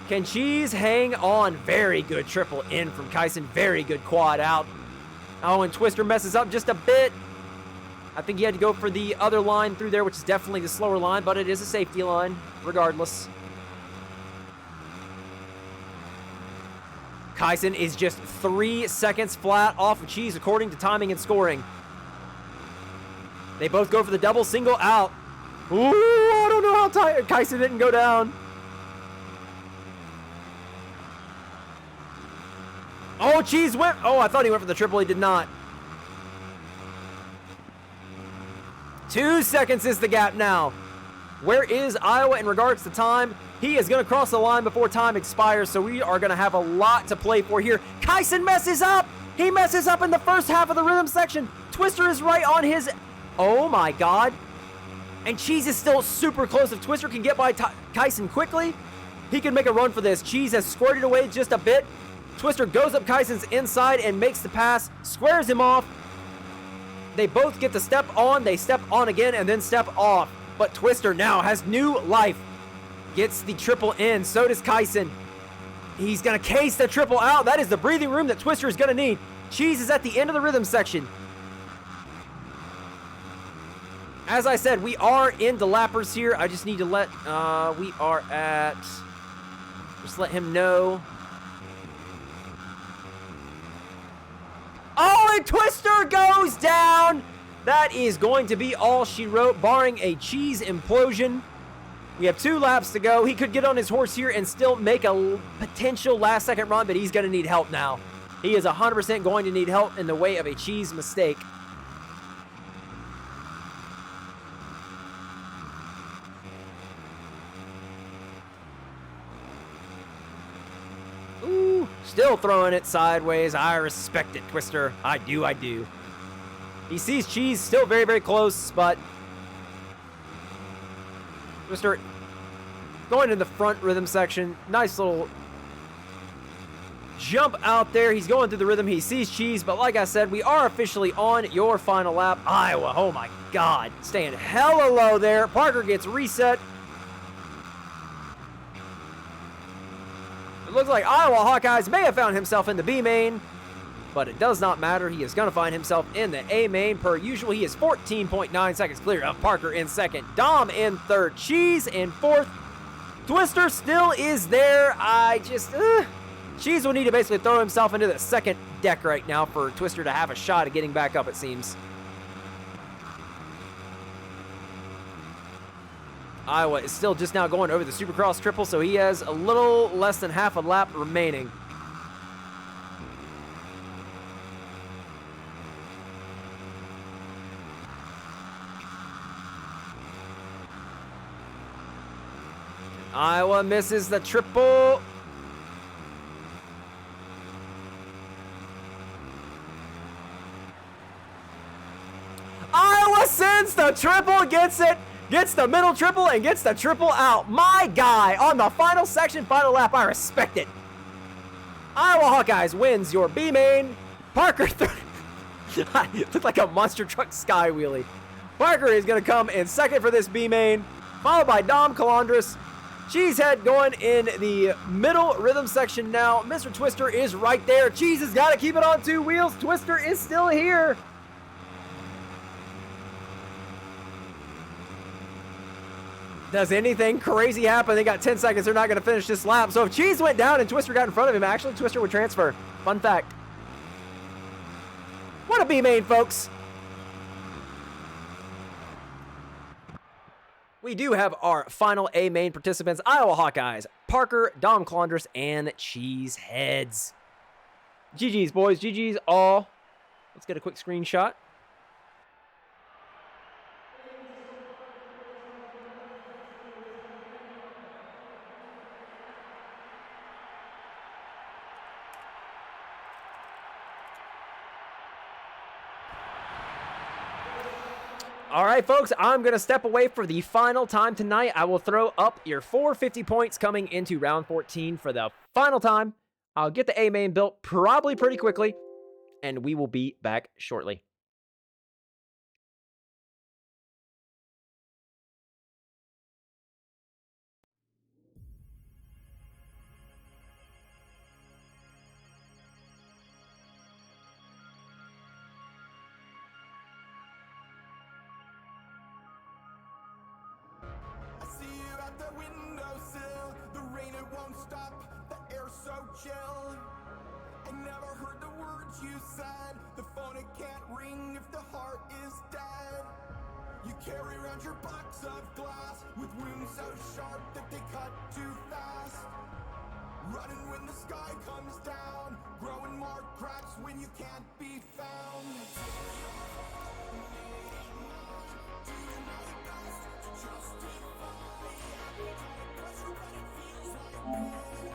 Can Cheese hang on? Very good triple in from Kyson. Very good quad out. Oh, and Twister messes up just a bit. I think he had to go for the other line through there, which is definitely the slower line, but it is a safety line, regardless. Kyson is just 3 seconds flat off of Cheese, according to timing and scoring. They both go for the double single out. Ooh, I don't know how Kyson didn't go down. Oh, Cheese went. Oh, I thought he went for the triple. He did not. 2 seconds is the gap now. Where is Iowa in regards to time? He is going to cross the line before time expires, so we are going to have a lot to play for here. Kyson messes up. He messes up in the first half of the rhythm section. Twister is right on his... Oh, my God. And Cheese is still super close. If Twister can get by Kyson quickly, he can make a run for this. Cheese has squirted away just a bit. Twister goes up Kyson's inside and makes the pass, squares him off. They both get the step on, they step on again, and then step off. But Twister now has new life. Gets the triple in, so does Kyson. He's gonna case the triple out. That is the breathing room that Twister is gonna need. Cheese is at the end of the rhythm section. As I said, we are into lappers here. I just need to let, we are at, just let him know. Oh, and Twister goes down. That is going to be all she wrote, barring a Cheese implosion. We have 2 laps to go. He could get on his horse here and still make a potential last-second run, but he's going to need help now. He is 100% going to need help in the way of a Cheese mistake. Ooh, still throwing it sideways. I respect it, Twister. I do, I do. He sees Cheese still very, very close, but Twister going in the front rhythm section. Nice little jump out there. He's going through the rhythm. He sees Cheese, but like I said, we are officially on your final lap. Iowa, oh my God, staying hella low there. Parker gets reset. It looks like Iowa Hawkeyes may have found himself in the B main, but it does not matter. He is going to find himself in the A main per usual. He is 14.9 seconds clear of Parker in second. Dom in third. Cheese in fourth. Twister still is there. Cheese will need to basically throw himself into the second deck right now for Twister to have a shot at getting back up, it seems. Iowa is still just now going over the Supercross triple, so he has a little less than half a lap remaining. Iowa misses the triple. Iowa sends the the triple, gets it, gets the middle triple, and gets the triple out. My guy on the final section, final lap. I respect it. Iowa Hawkeyes wins your B main. Parker, looked like a monster truck sky wheelie. Parker is going to come in second for this B main, followed by Dom Calandris. Cheesehead going in the middle rhythm section now. Mr. Twister is right there. Cheese has got to keep it on 2 wheels. Twister is still here. Does anything crazy happen? They got 10 seconds. They're not going to finish this lap. So if Cheese went down and Twister got in front of him, actually Twister would transfer. Fun fact. What a B main, folks. We do have our final A main participants, Iowa Hawkeyes, Parker, Dom Calandris, and Cheeseheads. GG's, boys. GG's all. Let's get a quick screenshot. All right, folks, I'm going to step away for the final time tonight. I will throw up your 450 points coming into round 14 for the final time. I'll get the A main built probably pretty quickly, and we will be back shortly. Chill. I never heard the words you said. The phone, it can't ring if the heart is dead. You carry around your box of glass with wounds so sharp that they cut too fast. Running when the sky comes down, growing more cracks when you can't be found. Doing my best to justify every kind of pressure, but it feels like pain.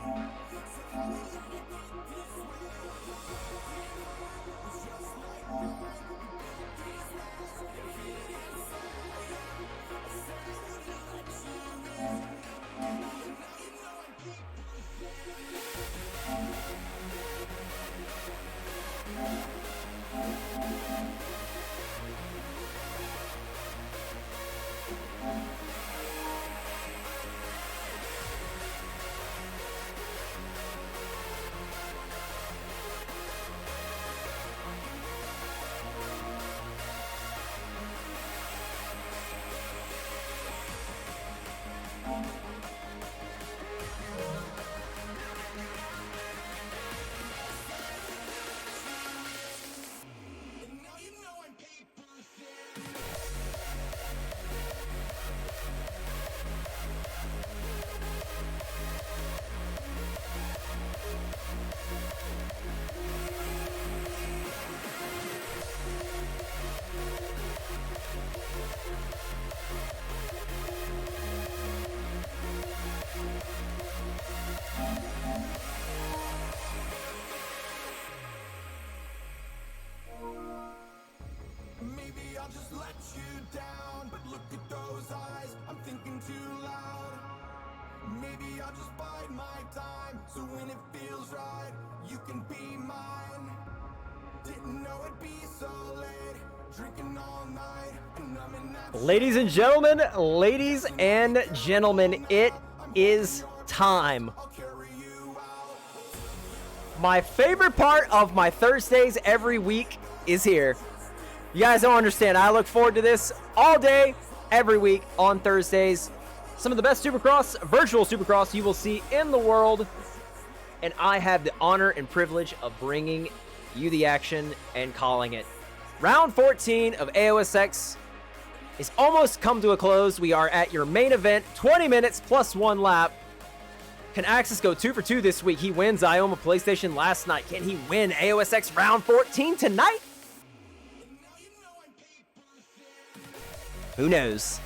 Maybe I'll just let you down, but look at those eyes, I'm thinking too loud. Maybe I'll just bide my time, so when it feels right, you can be mine. Didn't know it'd be so late, drinking all night, and I'm in that. Ladies and gentlemen, it is time. My favorite part of my Thursdays every week is here. You guys don't understand. I look forward to this all day, every week on Thursdays. Some of the best Supercross, virtual Supercross you will see in the world. And I have the honor and privilege of bringing you the action and calling it. Round 14 of AOSX is almost come to a close. We are at your main event, 20 minutes plus 1 lap. Can Axis go 2 for 2 this week? He wins Ioma PlayStation last night. Can he win AOSX round 14 tonight? Who knows?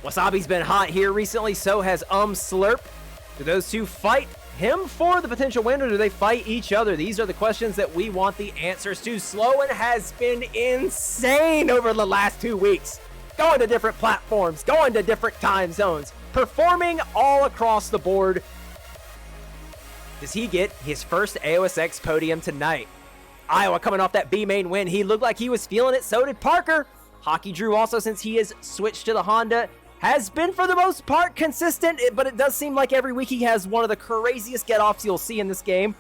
Wasabi's been hot here recently, so has Slurp. Do those two fight him for the potential win, or do they fight each other? These are the questions that we want the answers to. Sloan has been insane over the last 2 weeks. Going to different platforms, going to different time zones, performing all across the board. Does he get his first AOSX podium tonight? Iowa coming off that B main win. He looked like he was feeling it. So did Parker. Hockey Drew also, since he has switched to the Honda, has been for the most part consistent, but it does seem like every week he has one of the craziest get-offs you'll see in this game.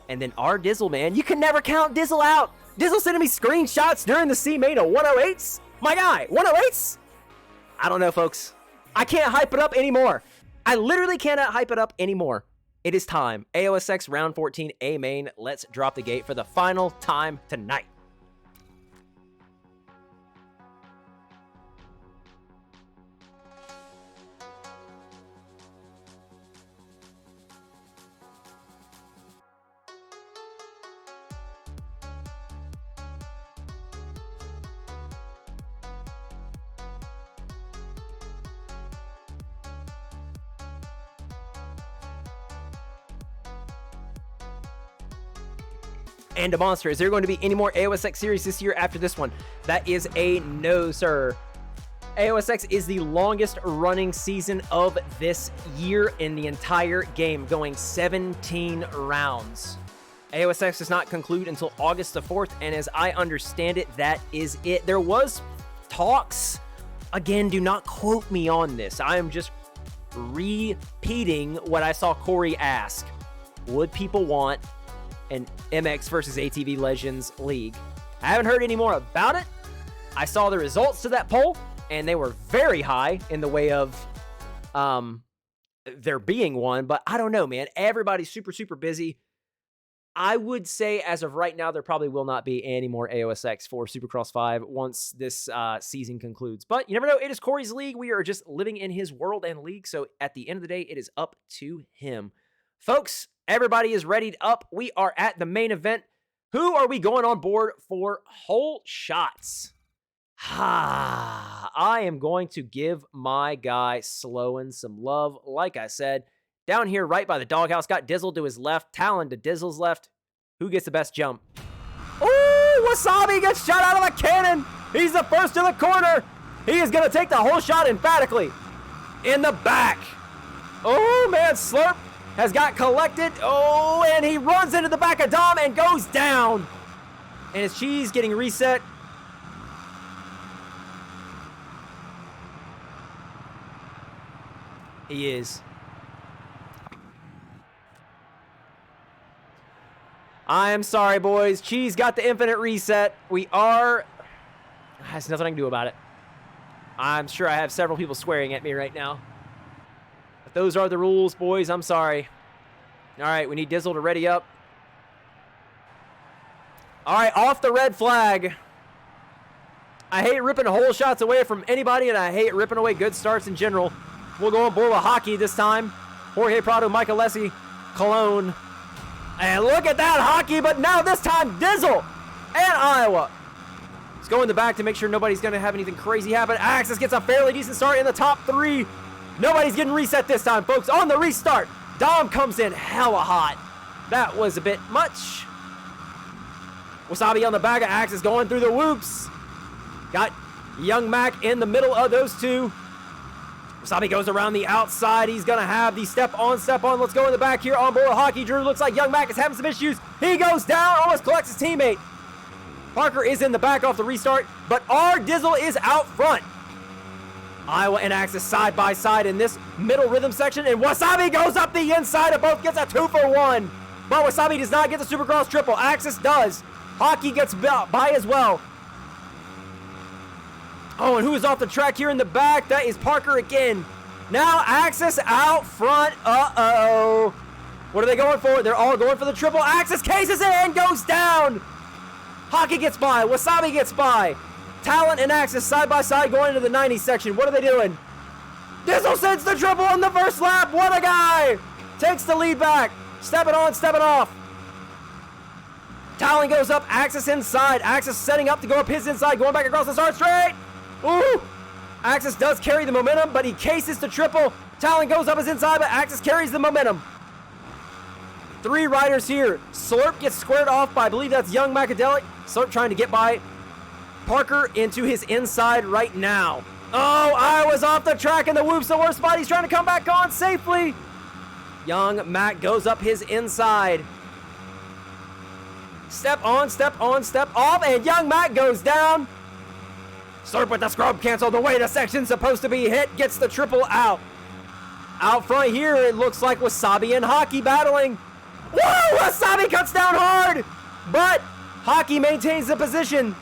And then our Dizzle, man. You can never count Dizzle out. Dizzle sending me screenshots during the C main of 108s. My guy, 108s? I don't know, folks. I can't hype it up anymore. I literally cannot hype it up anymore. It is time. AOSX Round 14 A main. Let's drop the gate for the final time tonight. And a monster. Is there going to be any more AOSX series this year after this one? That is a no, sir. AOSX is the longest running season of this year in the entire game, going 17 rounds. AOSX does not conclude until August the 4th, and as I understand it, that is it. There was talks. Again, do not quote me on this. I am just repeating what I saw Corey ask. Would people want an MX versus ATV Legends League? I haven't heard any more about it. I saw the results to that poll, and they were very high in the way of there being one, but I don't know, man. Everybody's super, super busy. I would say as of right now, there probably will not be any more AOSX for Supercross 5 once this season concludes. But you never know. It is Corey's league. We are just living in his world and league, so at the end of the day, it is up to him. Folks, everybody is readied up. We are at the main event. Who are we going on board for whole shots? I am going to give my guy Sloan some love. Like I said, down here right by the doghouse, got Dizzle to his left, Talon to Dizzle's left. Who gets the best jump? Oh, Wasabi gets shot out of a cannon. He's the first to the corner. He is going to take the whole shot emphatically. In the back. Oh, man, Slurp has got collected. Oh, and he runs into the back of Dom and goes down. And his cheese getting reset. He is. I am sorry, boys. Cheese got the infinite reset. There's nothing I can do about it. I'm sure I have several people swearing at me right now. But those are the rules, boys. I'm sorry. All right, we need Dizzle to ready up. All right, off the red flag. I hate ripping whole shots away from anybody, and I hate ripping away good starts in general. We'll go on board with Hockey this time. Jorge Prado, Michelesi, Cologne. And look at that Hockey, but now this time Dizzle and Iowa. Let's go in the back to make sure nobody's going to have anything crazy happen. Axis gets a fairly decent start in the top three. Nobody's getting reset this time, folks. On the restart, Dom comes in hella hot. That was a bit much. Wasabi on the back of Axis going through the whoops. Got Young Mac in the middle of those two. Wasabi goes around the outside. He's going to have the step on. Let's go in the back here on board Hockey Drew. Looks like Young Mac is having some issues. He goes down, almost collects his teammate. Parker is in the back off the restart, but our Dizzle is out front. Iowa and Axis side by side in this middle rhythm section, and Wasabi goes up the inside of both, gets a 2-for-1. But Wasabi does not get the Supercross triple. Axis does. Hockey gets by as well. Oh, and who is off the track here in the back? That is Parker again. Now Axis out front. Uh-oh. What are they going for? They're all going for the triple. Axis cases it and goes down. Hockey gets by. Wasabi gets by. Talent and Axis side by side going into the 90 section. What are they doing? Dizzle sends the triple on the first lap. What a guy. Takes the lead back. Stepping on, stepping off. Talon goes up. Axis inside. Axis setting up to go up his inside. Going back across the start straight. Ooh! Axis does carry the momentum, but he cases the triple. Talon goes up his inside, but Axis carries the momentum. 3 riders here. Slurp gets squared off by, I believe that's Young Macadelic. Slurp trying to get by Parker into his inside right now. Oh, I was off the track in the whoop's the worst spot. He's trying to come back on safely. Young Mac goes up his inside. Step on, step off, and Young Mac goes down. Slurp with the scrub cancel the way the section's supposed to be hit, gets the triple out. Out front here, it looks like Wasabi and Hockey battling. Whoa, Wasabi cuts down hard, but Hockey maintains the position.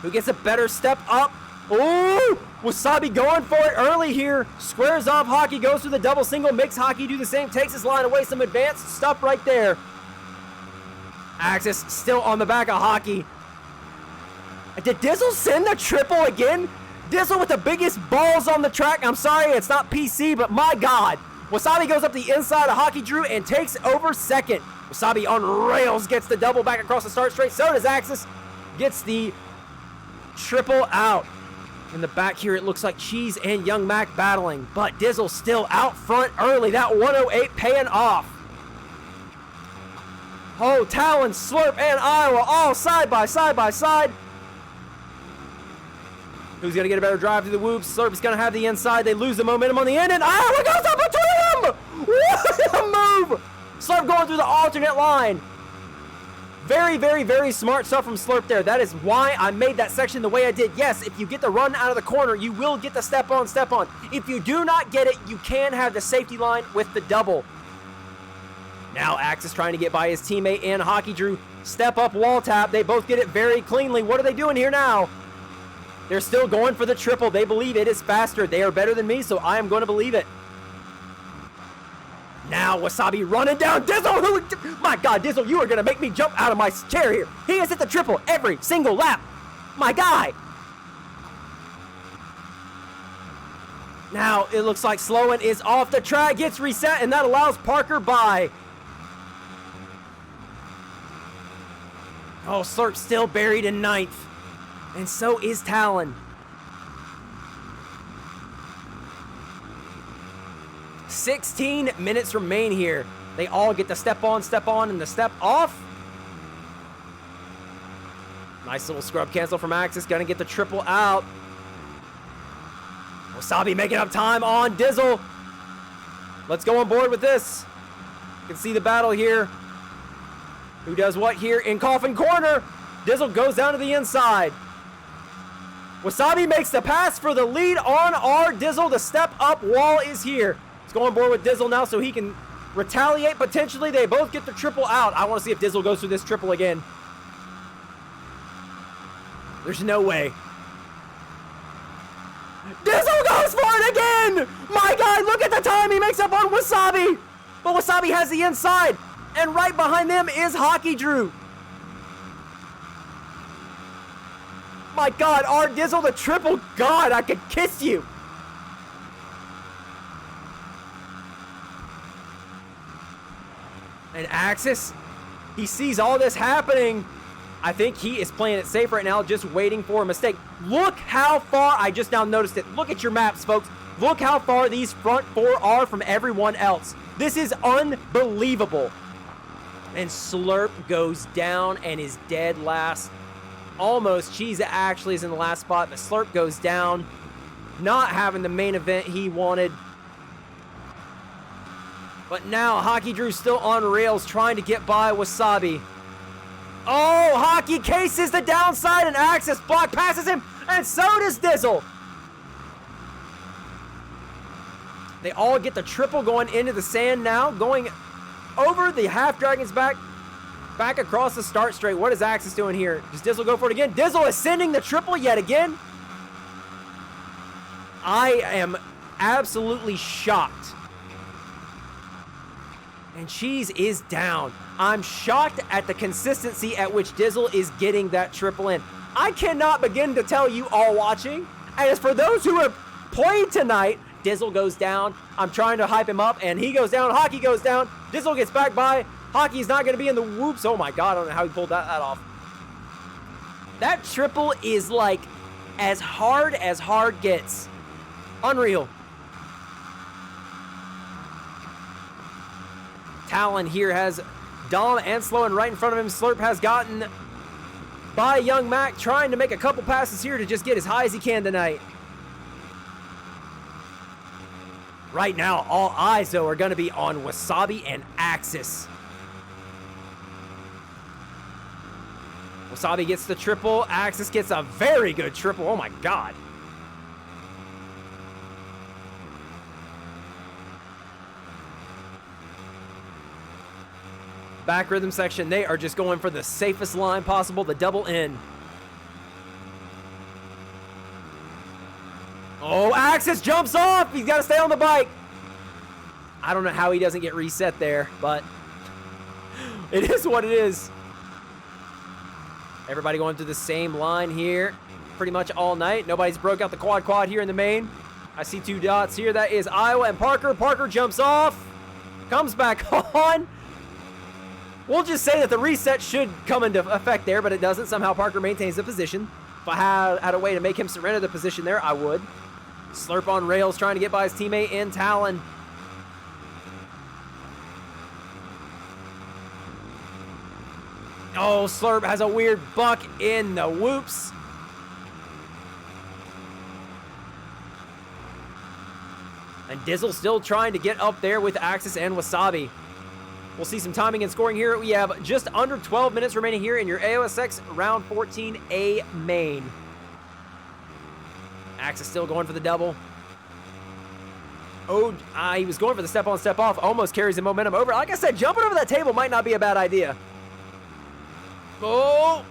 Who gets a better step up? Ooh, Wasabi going for it early here. Squares off Hockey, goes through the double single, makes Hockey do the same, takes his line away, some advanced stuff right there. Axis still on the back of Hockey. Did Dizzle send the triple again? Dizzle with the biggest balls on the track. I'm sorry, it's not PC, but my God. Wasabi goes up the inside of Hockey Drew and takes over second. Wasabi on rails gets the double back across the start straight. So does Axis. Gets the triple out. In the back here, it looks like Cheese and Young Mac battling, but Dizzle still out front early. That 108 paying off. Oh, Talon, Slurp, and Iowa all side by side. Who's going to get a better drive through the whoops? Slurp is going to have the inside. They lose the momentum on the end, and Iowa goes up between them! What a move! Slurp going through the alternate line. Very, very, very smart stuff from Slurp there. That is why I made that section the way I did. Yes, if you get the run out of the corner, you will get the step on. If you do not get it, you can have the safety line with the double. Now Axis trying to get by his teammate and Hockey Drew. Step up wall tap. They both get it very cleanly. What are they doing here now? They're still going for the triple. They believe it is faster. They are better than me, so I am going to believe it. Now Wasabi running down Dizzle. My God, Dizzle, you are going to make me jump out of my chair here. He has hit the triple every single lap. My guy. Now it looks like Sloan is off the track, gets reset, and that allows Parker by. Oh, Slurp still buried in ninth. And so is Talon. 16 minutes remain here. They all get the step on, and the step off. Nice little scrub cancel from Axis. Gonna get the triple out. Wasabi making up time on Dizzle. Let's go on board with this. You can see the battle here. Who does what here in Coffin Corner? Dizzle goes down to the inside. Wasabi makes the pass for the lead on our Dizzle. The step up wall is here. Let's go on board with Dizzle now so he can retaliate. Potentially, they both get the triple out. I want to see if Dizzle goes through this triple again. There's no way. Dizzle goes for it again! My God, look at the time he makes up on Wasabi! But Wasabi has the inside, and right behind them is Hockey Drew. My God, our Dizzle, the triple God, I could kiss you. And Axis, he sees all this happening. I think he is playing it safe right now, just waiting for a mistake. Look how far, I just now noticed it. Look at your maps, folks. Look how far these front four are from everyone else. This is unbelievable. And Slurp goes down and is dead last. Almost. Cheese actually is in the last spot, but Slurp goes down. Not having the main event he wanted. But now Hockey Drew still on rails trying to get by Wasabi. Oh, Hockey cases the downside and Axis block passes him, and so does Dizzle. They all get the triple going into the sand now, going over the half dragon's back across the start straight. What is Axis doing here? Does Dizzle go for it again? Dizzle is sending the triple yet again. I am absolutely shocked. And Cheese is down. I'm shocked at the consistency at which Dizzle is getting that triple in. I cannot begin to tell you all watching. As for those who have played tonight, Dizzle goes down. I'm trying to hype him up, and he goes down. Hockey goes down. Dizzle gets back by. Hockey's not going to be in the whoops. Oh, my God. I don't know how he pulled that off. That triple is like as hard gets. Unreal. Talon here has Dom and Sloan right in front of him. Slurp has gotten by Young Mac, trying to make a couple passes here to just get as high as he can tonight. Right now, all eyes, though, are going to be on Wasabi and Axis. Wasabi gets the triple. Axis gets a very good triple. Oh, my God. Back rhythm section, they are just going for the safest line possible, the double in. Oh, Axis jumps off. He's got to stay on the bike. I don't know how he doesn't get reset there, but it is what it is. Everybody going through the same line here pretty much all night. Nobody's broke out the quad here in the main. I see 2 dots here. That is Iowa and Parker. Parker jumps off, comes back on. We'll just say that the reset should come into effect there, but it doesn't. Somehow Parker maintains the position. If I had a way to make him surrender the position there, I would. Slurp on rails trying to get by his teammate in Talon. Oh, Slurp has a weird buck in the whoops. And Dizzle still trying to get up there with Axis and Wasabi. We'll see some timing and scoring here. We have just under 12 minutes remaining here in your AOSX Round 14A main. Axis still going for the double. Oh, he was going for the step on, step off. Almost carries the momentum over. Like I said, jumping over that table might not be a bad idea. Oh!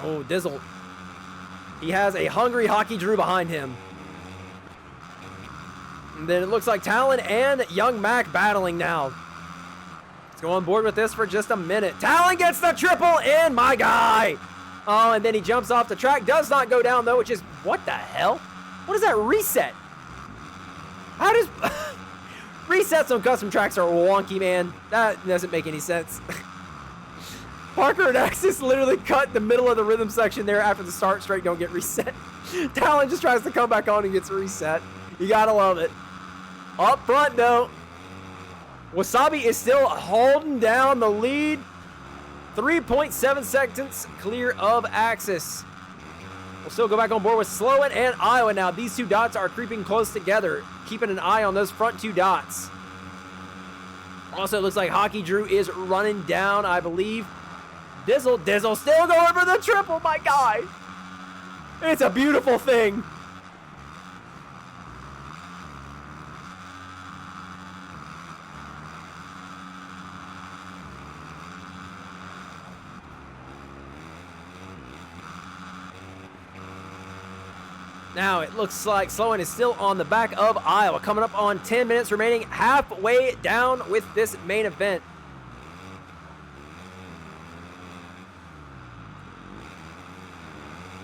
Oh, Dizzle. He has a hungry Hockey Drew behind him. And then it looks like Talon and Young Mac battling now. Let's go on board with this for just a minute. Talon gets the triple in, my guy. Oh, and then he jumps off the track. Does not go down, though, which is, what the hell? What is that reset? How does... Resets on custom tracks are wonky, man. That doesn't make any sense. Parker and Axis literally cut the middle of the rhythm section there after the start straight don't get reset. Talon just tries to come back on and gets reset. You gotta love it. Up front, though, Wasabi is still holding down the lead. 3.7 seconds clear of Axis. We'll still go back on board with Sloan and Iowa now. These 2 dots are creeping close together, keeping an eye on those front 2 dots. Also, it looks like Hockey Drew is running down, I believe. Dizzle still going for the triple, my guy. It's a beautiful thing. Now it looks like Sloan is still on the back of Iowa, coming up on 10 minutes remaining, halfway down with this main event.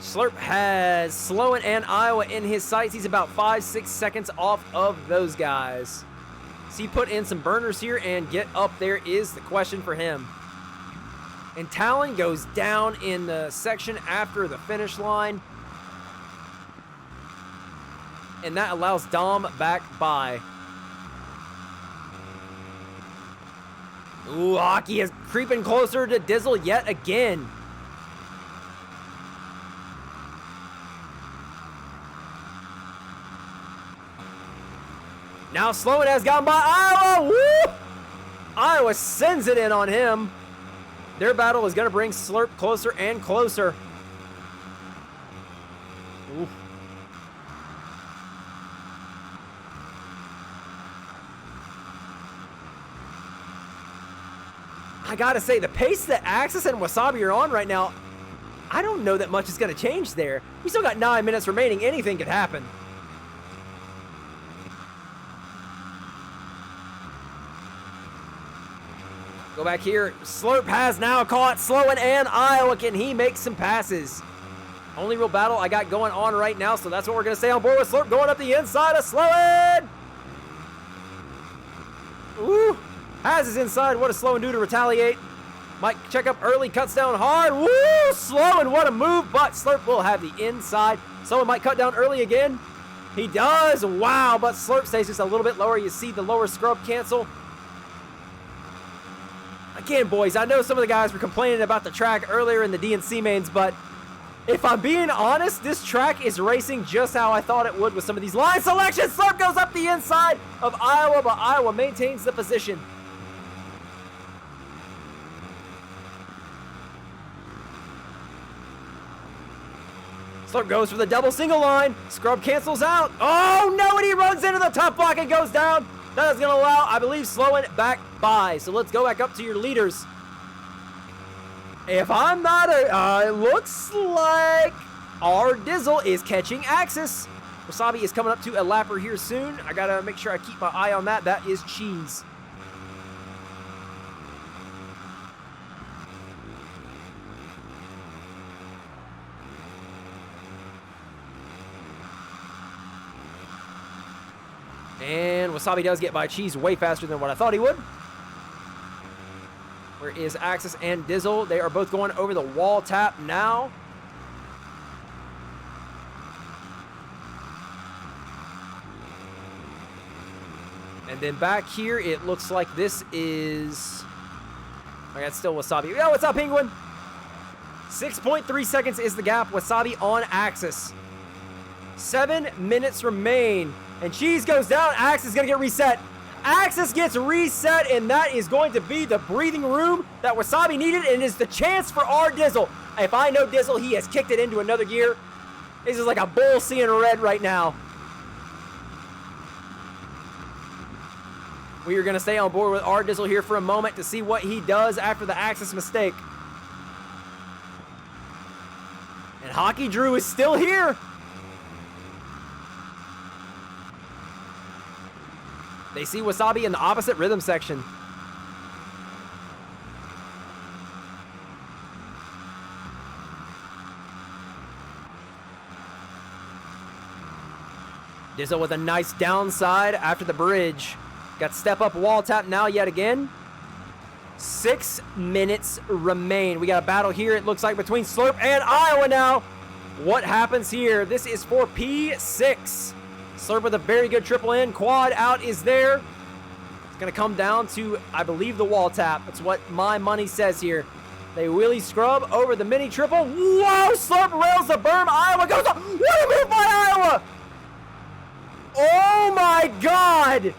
Slurp has Sloan and Iowa in his sights. He's about 5-6 seconds off of those guys. Does he put in some burners here and get up there is the question for him. And Talon goes down in the section after the finish line. And that allows Dom back by. Ooh, Hockey is creeping closer to Dizzle yet again. Now Sloan has gotten by Iowa. Woo! Iowa sends it in on him. Their battle is going to bring Slurp closer and closer. Ooh. I gotta say, the pace that Axis and Wasabi are on right now, I don't know that much is gonna change there. We still got 9 minutes remaining. Anything could happen. Go back here. Slurp has now caught Sloan and Iowa. Can he make some passes? Only real battle I got going on right now, so that's what we're gonna stay on board with. Slurp going up the inside of Sloan. Ooh. Has his inside. What does Sloan do to retaliate? Might check up early, cuts down hard. Woo! Sloan, what a move, but Slurp will have the inside. Sloan might cut down early again. He does. Wow, but Slurp stays just a little bit lower. You see the lower scrub cancel. Again, boys, I know some of the guys were complaining about the track earlier in the DNC mains, but if I'm being honest, this track is racing just how I thought it would with some of these line selections. Slurp goes up the inside of Iowa, but Iowa maintains the position. Slurp goes for the double single line. Scrub cancels out. Oh, no, and he runs into the top block and goes down. That is going to allow, I believe, slowing back by. So let's go back up to your leaders. If I'm not it looks like our Dizzle is catching Axis. Wasabi is coming up to a lapper here soon. I got to make sure I keep my eye on that. That is Cheese. And Wasabi does get by Cheese way faster than what I thought he would. Where is Axis and Dizzle? They are both going over the wall tap now. And then back here, it looks like this is... I got still Wasabi. Yo, what's up, Penguin? 6.3 seconds is the gap. Wasabi on Axis. 7 minutes remain. And Cheese goes down. Axis is going to get reset. Axis gets reset, and that is going to be the breathing room that Wasabi needed, and is the chance for our Dizzle. If I know Dizzle, he has kicked it into another gear. This is like a bull seeing red right now. We are going to stay on board with our Dizzle here for a moment to see what he does after the Axis mistake. And Hockey Drew is still here. They see Wasabi in the opposite rhythm section. Dizzle with a nice downside after the bridge. Got step up wall tap now yet again. 6 minutes remain. We got a battle here, it looks like, between Slurp and Iowa now. What happens here? This is for P6. Slurp with a very good triple in. Quad out is there. It's going to come down to, I believe, the wall tap. That's what my money says here. They wheelie scrub over the mini triple. Whoa! Slurp rails the berm. Iowa goes up. What a move by Iowa! Oh my God!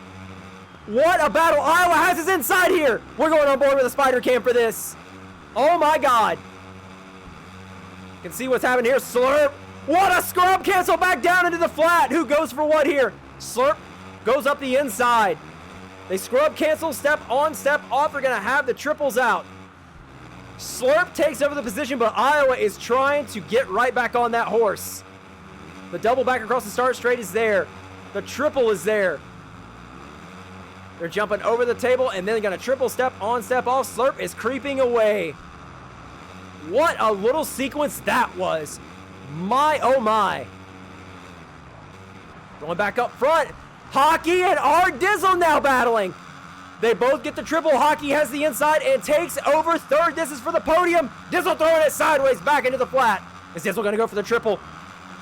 What a battle. Iowa has his inside here. We're going on board with a spider cam for this. Oh my God. You can see what's happening here. Slurp. What a scrub cancel back down into the flat. Who goes for what here? Slurp goes up the inside. They scrub cancel, step on, step off. They're going to have the triples out. Slurp takes over the position, but Iowa is trying to get right back on that horse. The double back across the start straight is there. The triple is there. They're jumping over the table, and then they're going to triple step on, step off. Slurp is creeping away. What a little sequence that was. My, oh my. Going back up front. Hockey and our Dizzle now battling. They both get the triple. Hockey has the inside and takes over third. This is for the podium. Dizzle throwing it sideways back into the flat. Is Dizzle going to go for the triple?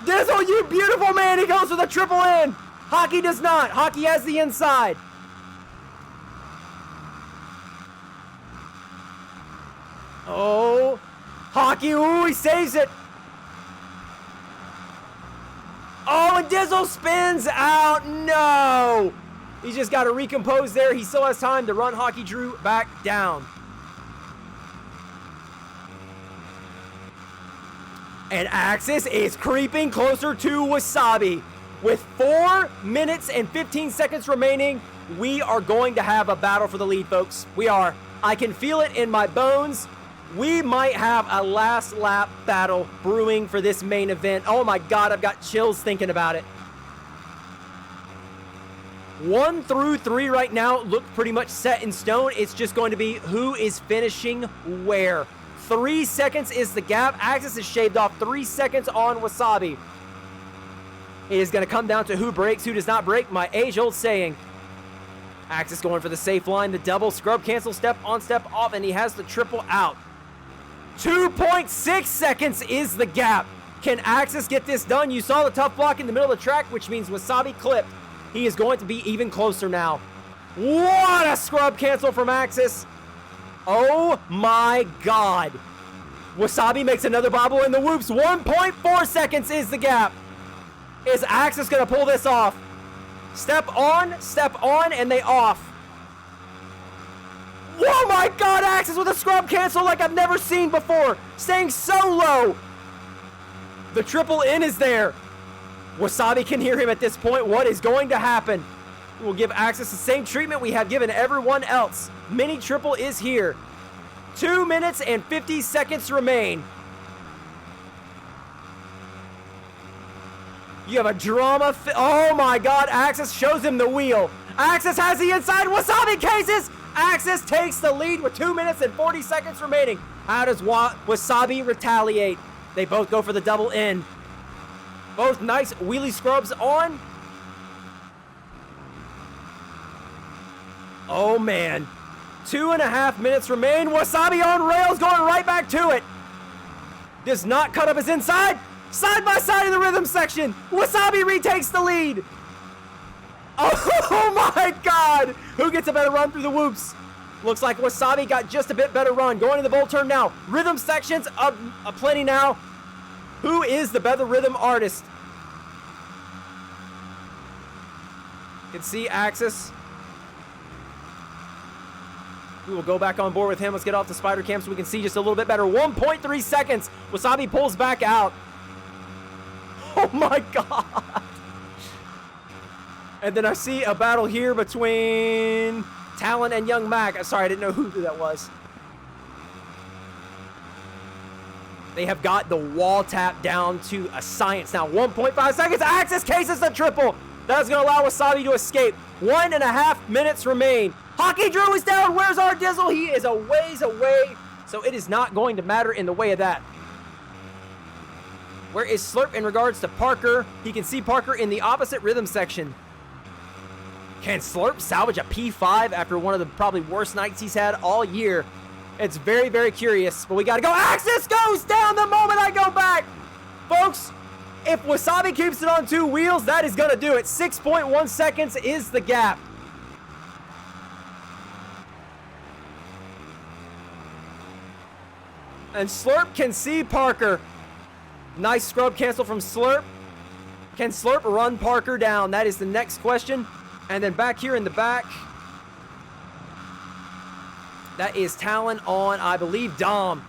Dizzle, you beautiful man. He goes for the triple in. Hockey does not. Hockey has the inside. Oh, Hockey, ooh, he saves it. Oh, and Dizzle spins out. No. He's just got to recompose there. He still has time to run Hockey Drew back down. And Axis is creeping closer to Wasabi. With 4 minutes and 15 seconds remaining, we are going to have a battle for the lead, folks. We are. I can feel it in my bones. We might have a last lap battle brewing for this main event. Oh my God, I've got chills thinking about it. 1 through 3 right now look pretty much set in stone. It's just going to be who is finishing where. 3 seconds is the gap. Axis is shaved off 3 seconds on Wasabi. It is going to come down to who breaks, who does not break. My age-old saying. Axis going for the safe line, the double scrub cancel, step on, step off, and he has the triple out. 2.6 seconds is the gap. Can Axis get this done? You saw the tough block in the middle of the track, which means Wasabi clipped. He is going to be even closer now. What a scrub cancel from Axis. Oh my God. Wasabi makes another bobble in the whoops. 1.4 seconds is the gap. Is Axis going to pull this off? Step on, and they off. Oh my God, Axis with a scrub cancel like I've never seen before. Staying so low. The triple in is there. Wasabi can hear him at this point. What is going to happen? We'll give Axis the same treatment we have given everyone else. Mini triple is here. 2 minutes and 50 seconds remain. You have a drama. Oh my God, Axis shows him the wheel. Axis has the inside. Wasabi cases. Axis takes the lead with 2 minutes and 40 seconds remaining. How does Wasabi retaliate? They both go for the double in. Both nice wheelie scrubs on. Oh man. 2.5 minutes remain. Wasabi on rails, going right back to it. Does not cut up his inside. Side by side in the rhythm section. Wasabi retakes the lead. Oh my God. Who gets a better run through the whoops? Looks like Wasabi got just a bit better run. Going to the bolt turn now. Rhythm sections plenty now. Who is the better rhythm artist? You can see Axis. We will go back on board with him. Let's get off the spider cam so we can see just a little bit better. 1.3 seconds. Wasabi pulls back out. Oh my God. And then I see a battle here between Talon and Young Mac. Sorry, I didn't know who that was. They have got the wall tap down to a science now. 1.5 seconds. Axis cases the triple. That's going to allow Wasabi to escape. 1.5 minutes remain. Hockey Drew is down. Where's our Dizzle? He is a ways away, so it is not going to matter in the way of that. Where is Slurp in regards to Parker? He can see Parker in the opposite rhythm section. Can Slurp salvage a P5 after one of the probably worst nights he's had all year? It's very, very curious, but we got to go. Axis goes down the moment I go back. Folks, if Wasabi keeps it on 2 wheels, that is going to do it. 6.1 seconds is the gap. And Slurp can see Parker. Nice scrub cancel from Slurp. Can Slurp run Parker down? That is the next question. And then back here in the back, that is Talon on, I believe, Dom.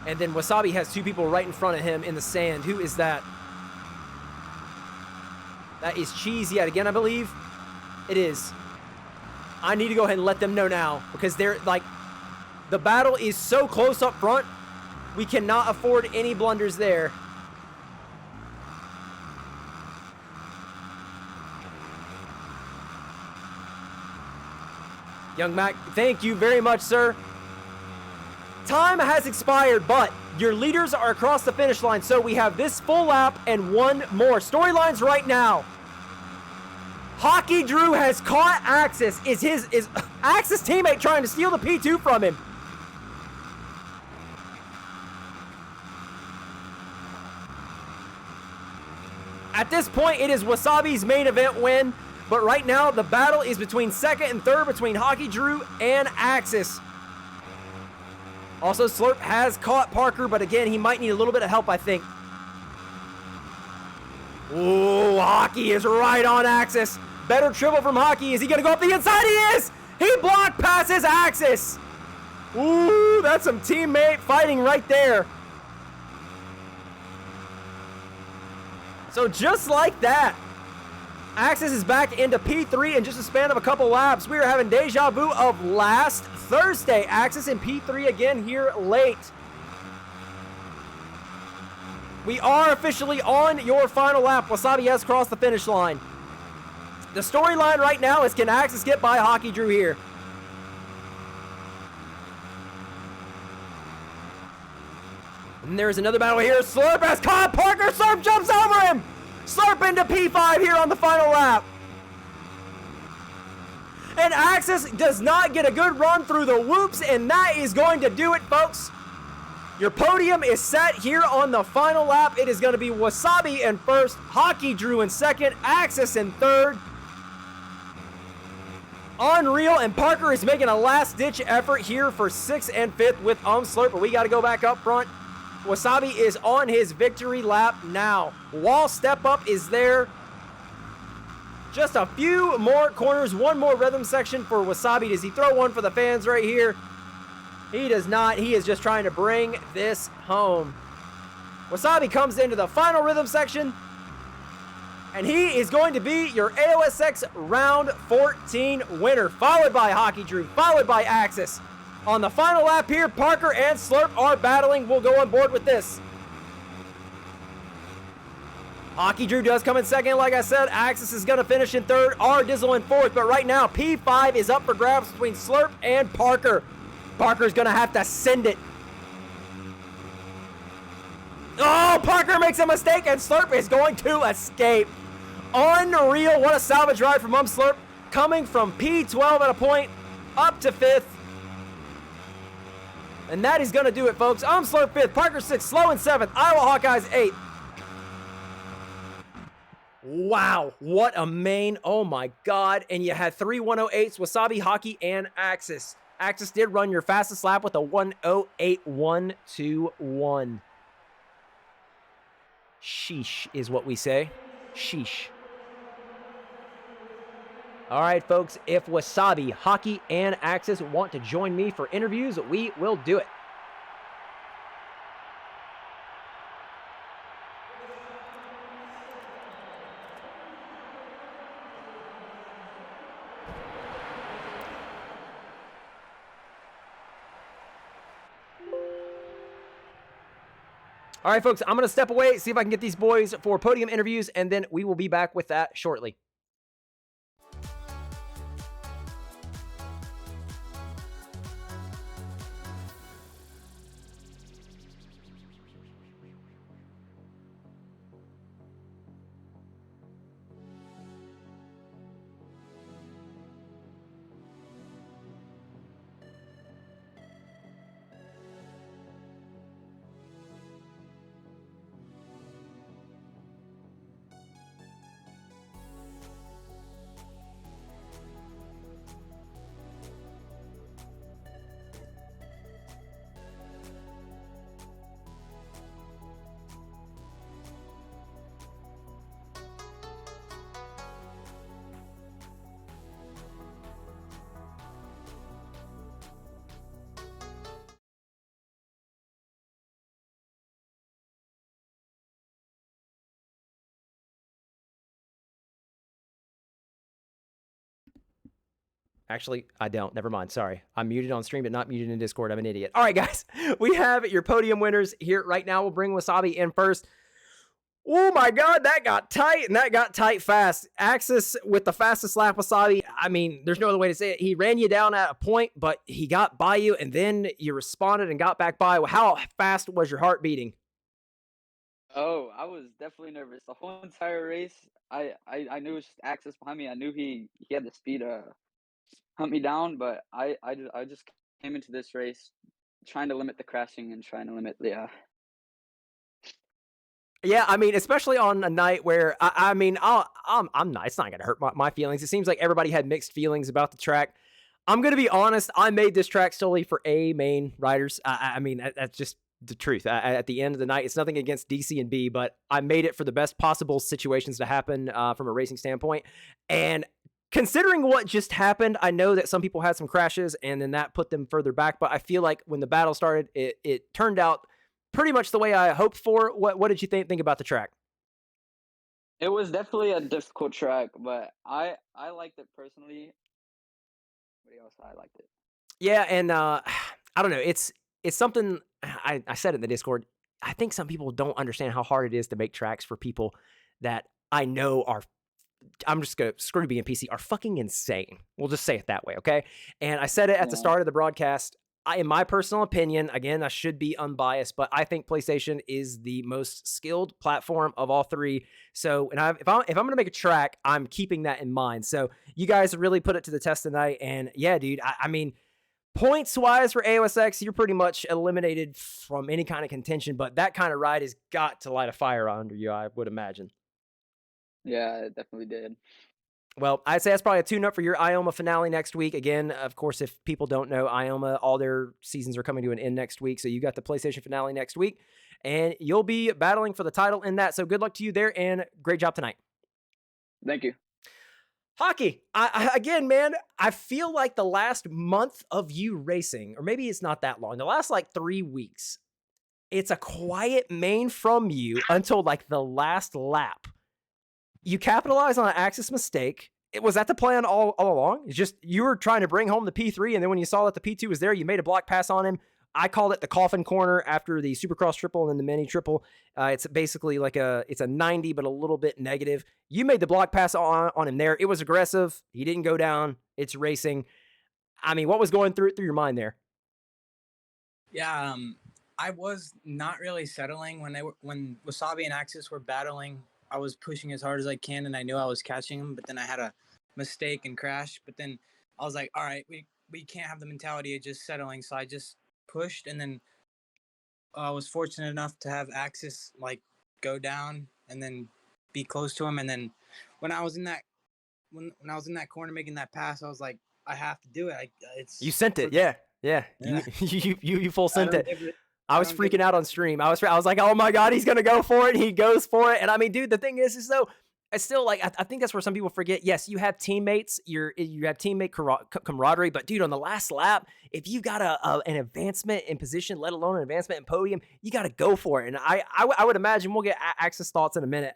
And then Wasabi has 2 people right in front of him in the sand. Who is that? That is Cheese yet again, I believe. It is. I need to go ahead and let them know now because they're like, the battle is so close up front. We cannot afford any blunders there. Young Mac, thank you very much, sir. Time has expired, but your leaders are across the finish line, so we have this full lap and 1 more. Storylines right now. Hockey Drew has caught Axis. Is Axis' teammate trying to steal the P2 from him? At this point, it is Wasabi's main event win, but right now the battle is between second and third between Hockey Drew and Axis. Also, Slurp has caught Parker, but again, he might need a little bit of help, I think. Ooh, Hockey is right on Axis. Better triple from Hockey. Is he going to go up the inside? He is! He block passes Axis. Ooh, that's some teammate fighting right there. So just like that, Axis is back into P3 in just a span of a couple laps. We are having deja vu of last Thursday. Axis in P3 again here late. We are officially on your final lap. Wasabi has crossed the finish line. The storyline right now is, can Axis get by Hockey Drew here? And there's another battle here. Slurp has caught Parker. Slurp jumps over him. Slurp into P5 here on the final lap. And Axis does not get a good run through the whoops, and that is going to do it, folks. Your podium is set here on the final lap. It is going to be Wasabi in first, Hockey Drew in second, Axis in third. Unreal, and Parker is making a last-ditch effort here for 6th and 5th with Slurp, but we got to go back up front. Wasabi is on his victory lap now. Wall step up is there. Just a few more corners, one more rhythm section for Wasabi. Does he throw one for the fans right here? He does not. He is just trying to bring this home. Wasabi comes into the final rhythm section, and he is going to be your AOSX Round 14 winner, followed by Hockey Drew, followed by Axis. On the final lap here, Parker and Slurp are battling. We'll go on board with this. Hockey Drew does come in second, like I said. Axis is going to finish in third. R Dizzle in fourth. But right now, P5 is up for grabs between Slurp and Parker. Parker's going to have to send it. Oh, Parker makes a mistake, and Slurp is going to escape. Unreal. What a salvage ride from Slurp. Coming from P12 at a point up to 5th. And that is going to do it, folks. Slurp 5th, Parker 6th, Slow in 7th, Iowa Hawkeyes 8th. Wow, what a main. Oh my God. And you had 3 108s, Wasabi, Hockey, and Axis. Axis did run your fastest lap with a 108.121. Sheesh is what we say. Sheesh. All right, folks, if Wasabi, Hockey, and Axis want to join me for interviews, we will do it. All right, folks, I'm going to step away, see if I can get these boys for podium interviews, and then we will be back with that shortly. Actually, I don't. Never mind. Sorry. I'm muted on stream, but not muted in Discord. I'm an idiot. All right, guys. We have your podium winners here right now. We'll bring Wasabi in first. Oh, my God. That got tight, and that got tight fast. Axis with the fastest lap, Wasabi. I mean, there's no other way to say it. He ran you down at a point, but he got by you, and then you responded and got back by. How fast was your heart beating? Oh, I was definitely nervous. The whole entire race, I knew it was just Axis behind me. I knew he had the speed to hunt me down, but I just came into this race trying to limit the crashing and trying to limit the Yeah, I mean, especially on a night where I'm not. It's not gonna hurt my feelings. It seems like everybody had mixed feelings about the track. I'm gonna be honest. I made this track solely for A main riders. I mean, that's just the truth. At the end of the night, it's nothing against DC and B, but I made it for the best possible situations to happen from a racing standpoint. And considering what just happened, I know that some people had some crashes, and then that put them further back. But I feel like when the battle started, it turned out pretty much the way I hoped for. What did you think about the track? It was definitely a difficult track, but I liked it personally. Everybody else, I liked it. Yeah, and I don't know. It's something I said in the Discord. I think some people don't understand how hard it is to make tracks for people that I know are, I'm just going to screw being PC, are fucking insane. We'll just say it that way, okay? And I said it at the start of the broadcast. in my personal opinion, again, I should be unbiased, but I think PlayStation is the most skilled platform of all three. So, and if I'm going to make a track, I'm keeping that in mind. So, you guys really put it to the test tonight, and yeah, dude, I mean, points wise for AOSX, you're pretty much eliminated from any kind of contention. But that kind of ride has got to light a fire under you, I would imagine. Yeah, it definitely did. Well, I'd say that's probably a tune-up for your Ioma finale next week. Again, of course, if people don't know, Ioma, all their seasons are coming to an end next week. So you got the PlayStation finale next week, and you'll be battling for the title in that. So good luck to you there, and great job tonight. Thank you. Hockey, again, man, I feel like the last month of you racing, or maybe it's not that long, the last like 3 weeks, it's a quiet main from you until like the last lap. You capitalize on an Axis mistake. Was that the plan all along? It's just you were trying to bring home the P3, and then when you saw that the P2 was there, you made a block pass on him. I called it the coffin corner after the Supercross triple and then the mini triple. It's basically like it's a 90, but a little bit negative. You made the block pass on him there. It was aggressive. He didn't go down. It's racing. I mean, what was going through your mind there? Yeah, I was not really settling when Wasabi and Axis were battling. I was pushing as hard as I can, and I knew I was catching him, but then I had a mistake and crash. But then I was like, all right, we can't have the mentality of just settling. So I just pushed, and then I was fortunate enough to have Axis like go down and then be close to him. And then when I was in that when I was in that corner making that pass, I was like, I have to do it. You sent it, yeah. You full sent it. I was freaking out on stream. I was like, oh my God, he's going to go for it. He goes for it. And I mean, dude, the thing is though, it's still like, I think that's where some people forget. Yes, you have teammates, you have teammate camaraderie, but dude, on the last lap, if you got an advancement in position, let alone an advancement in podium, you got to go for it. And I would imagine we'll get Axis thoughts in a minute.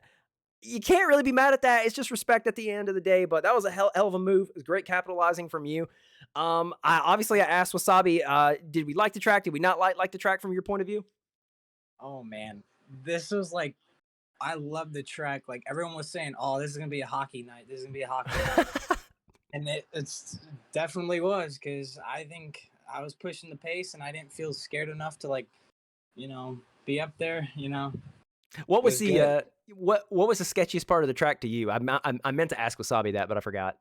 You can't really be mad at that. It's just respect at the end of the day, but that was a hell of a move. It was great capitalizing from you. I asked Wasabi, did we like the track? Did we not like the track from your point of view? Oh man, this was like, I love the track. Like everyone was saying, oh, this is going to be a hockey night. This is going to be a hockey night. And it's definitely was, because I think I was pushing the pace and I didn't feel scared enough to be up there, What was the, what was the sketchiest part of the track to you? I meant to ask Wasabi that, but I forgot.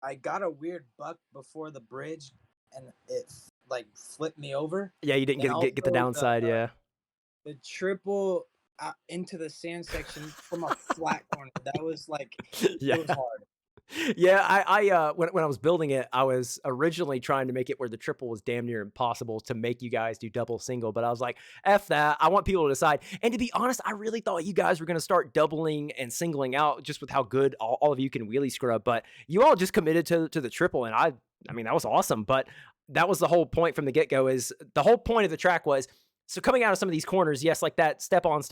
I got a weird buck before the bridge, and it like flipped me over. Yeah, you didn't get the downside. Yeah, the triple into the sand section from a flat corner. That was like, yeah. It was hard. Yeah, I when I was building it, I was originally trying to make it where the triple was damn near impossible to make you guys do double single, but I was like, F that. I want people to decide. And to be honest, I really thought you guys were going to start doubling and singling out just with how good all of you can wheelie scrub, but you all just committed to the triple, and I mean, that was awesome, but that was the whole point from the get-go. Is the whole point of the track was, so coming out of some of these corners, yes, like that step on.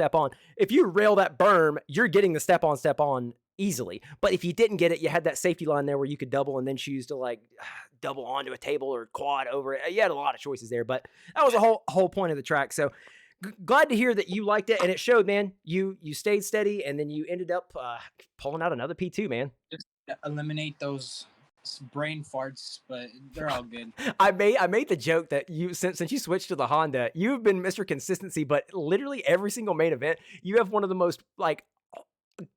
If you rail that berm, you're getting the step on easily. But if you didn't get it, you had that safety line there where you could double and then choose to like double onto a table or quad over it. You had a lot of choices there, but that was the whole point of the track. So glad to hear that you liked it, and it showed, man. You stayed steady, and then you ended up pulling out another P2, man. Just eliminate those brain farts, but they're all good. I made the joke that since you switched to the Honda, you've been Mr. Consistency, but literally every single main event, you have one of the most like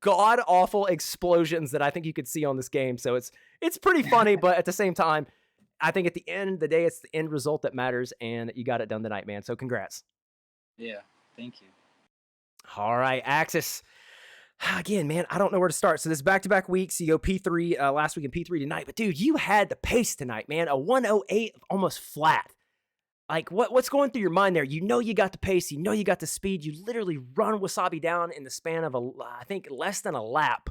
god awful explosions that I think you could see on this game. So it's pretty funny, but at the same time, I think at the end of the day, it's the end result that matters, and you got it done tonight, man. So congrats. Yeah, thank you. All right, Axis. Again, man, I don't know where to start. So this back-to-back weeks, you go P3 last week and P3 tonight. But dude, you had the pace tonight, man. A 108 almost flat. Like, what's going through your mind there? You know you got the pace. You know you got the speed. You literally run Wasabi down in the span of, I think, less than a lap.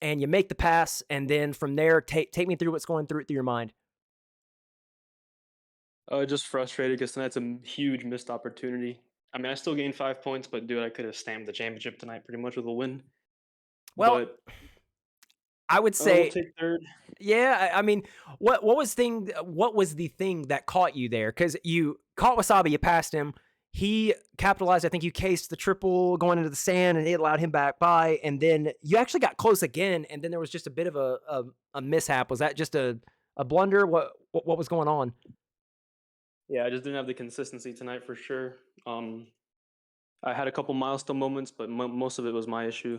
And you make the pass. And then from there, take me through what's going through your mind. Just frustrated because tonight's a huge missed opportunity. I mean, I still gained 5 points, but dude, I could have stamped the championship tonight pretty much with a win. Well, but I would say, we'll take third. Yeah, I mean, what was the thing that caught you there? Because you caught Wasabi, you passed him. He capitalized. I think you cased the triple going into the sand, and it allowed him back by. And then you actually got close again, and then there was just a bit of a mishap. Was that just a blunder? What What was going on? Yeah, I just didn't have the consistency tonight for sure. I had a couple milestone moments, but most of it was my issue.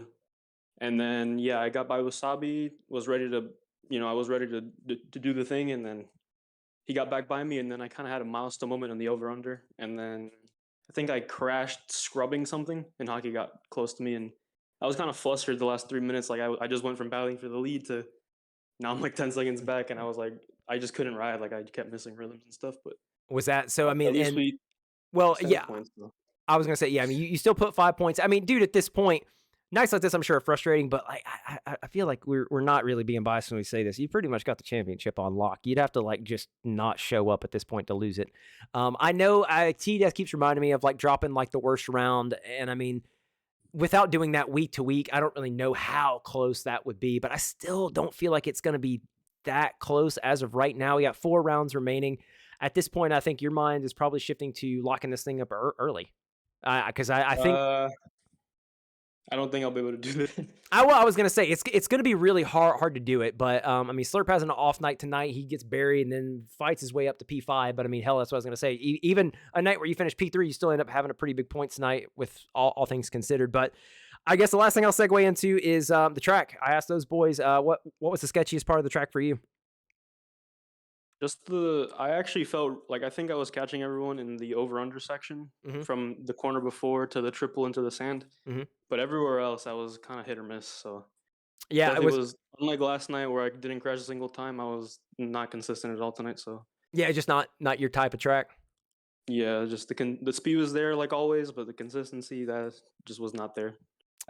And then yeah, I got by Wasabi, was ready to, I was ready to do the thing, and then he got back by me, and then I kind of had a milestone moment on the over under, and then I think I crashed scrubbing something, and hockey got close to me, and I was kind of flustered the last 3 minutes. Like I just went from battling for the lead to now I'm like 10 seconds back, and I was like I just couldn't ride. Like I kept missing rhythms and stuff, but Was that so? I mean, at least and we well, extended yeah, points. So. I was gonna say, yeah. I mean, you still put 5 points. I mean, dude, at this point, nights like this, I'm sure are frustrating, but like, I feel like we're not really being biased when we say this. You pretty much got the championship on lock. You'd have to like just not show up at this point to lose it. I know T-Death keeps reminding me of like dropping like the worst round, and I mean, without doing that week to week, I don't really know how close that would be, but I still don't feel like it's gonna be that close as of right now. We got 4 rounds remaining. At this point, I think your mind is probably shifting to locking this thing up early. Because I think I don't think I'll be able to do that. I was gonna say it's gonna be really hard to do it, but I mean Slurp has an off night tonight. He gets buried and then fights his way up to P5. But I mean, hell, that's what I was gonna say. Even a night where you finish P3, you still end up having a pretty big points night with all things considered. But I guess the last thing I'll segue into is the track. I asked those boys what was the sketchiest part of the track for you? I actually felt like I think I was catching everyone in the over under section Mhm. from the corner before to the triple into the sand. Mhm. But everywhere else, I was kind of hit or miss. So Yeah, it definitely was. was unlike last night where I didn't crash a single time. I was not consistent at all tonight. So Yeah, just not your type of track. yeah, just the speed was there like always, but the consistency that just was not there,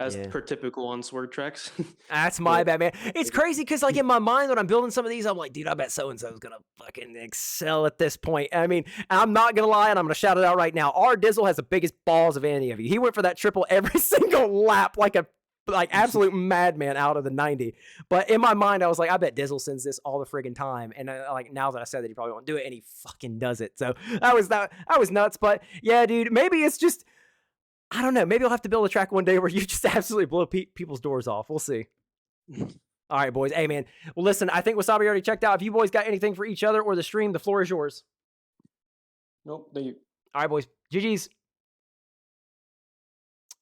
as Yeah. per typical on sword tracks. That's my But- bad, man. It's crazy because, like, in my mind, when I'm building some of these, I'm like, dude, I bet so and so is gonna fucking excel at this point. I mean, I'm not gonna lie, and I'm gonna shout it out right now. Our Dizzle has the biggest balls of any of you. He went for that triple every single lap, like absolute madman out of the 90. But in my mind, I was like, I bet Dizzle sends this all the friggin' time. And like now that I said that, he probably won't do it, and he fucking does it. So that was nuts. But yeah, dude, maybe it's just. I don't know. Maybe I'll have to build a track one day where you just absolutely blow people's doors off. We'll see. All right, boys. Hey, man. Well, listen, I think Wasabi already checked out. If you boys got anything for each other or the stream, the floor is yours. Nope. Thank you. All right, boys. GG's.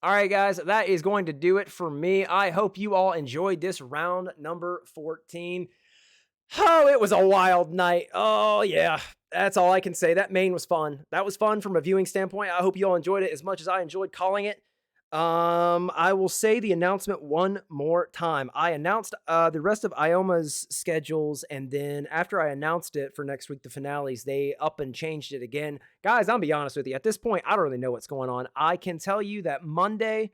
All right, guys. That is going to do it for me. I hope you all enjoyed this round number 14. Oh, it was a wild night. Oh, yeah. That's all I can say. That main was fun. That was fun from a viewing standpoint. I hope you all enjoyed it as much as I enjoyed calling it. I will say the announcement one more time. I announced the rest of Ioma's schedules, and then after I announced it for next week, the finales, they up and changed it again. Guys, I'll be honest with you. At this point, I don't really know what's going on. I can tell you that Monday,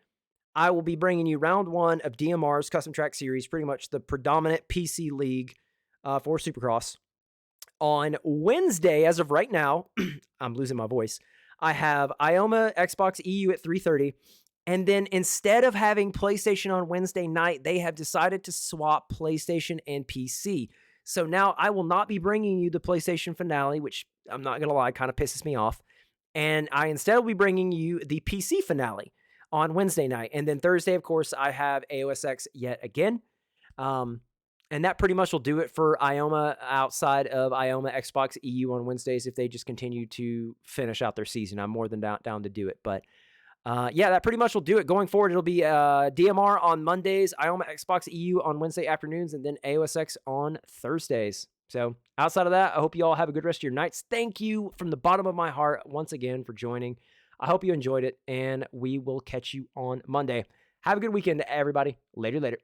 I will be bringing you round 1 of DMR's Custom Track Series, pretty much the predominant PC league for Supercross. On Wednesday, as of right now, I'm losing my voice, I have Ioma Xbox EU at 3:30. And then instead of having PlayStation on Wednesday night, they have decided to swap PlayStation and PC. So now I will not be bringing you the PlayStation finale, which I'm not going to lie, kind of pisses me off. And I instead will be bringing you the PC finale on Wednesday night. And then Thursday, of course, I have AOSX yet again. And that pretty much will do it for Ioma outside of Ioma Xbox EU on Wednesdays if they just continue to finish out their season. I'm more than down to do it. But yeah, that pretty much will do it. Going forward, it'll be DMR on Mondays, Ioma Xbox EU on Wednesday afternoons, and then AOSX on Thursdays. So outside of that, I hope you all have a good rest of your nights. Thank you from the bottom of my heart once again for joining. I hope you enjoyed it, and we will catch you on Monday. Have a good weekend, everybody. Later.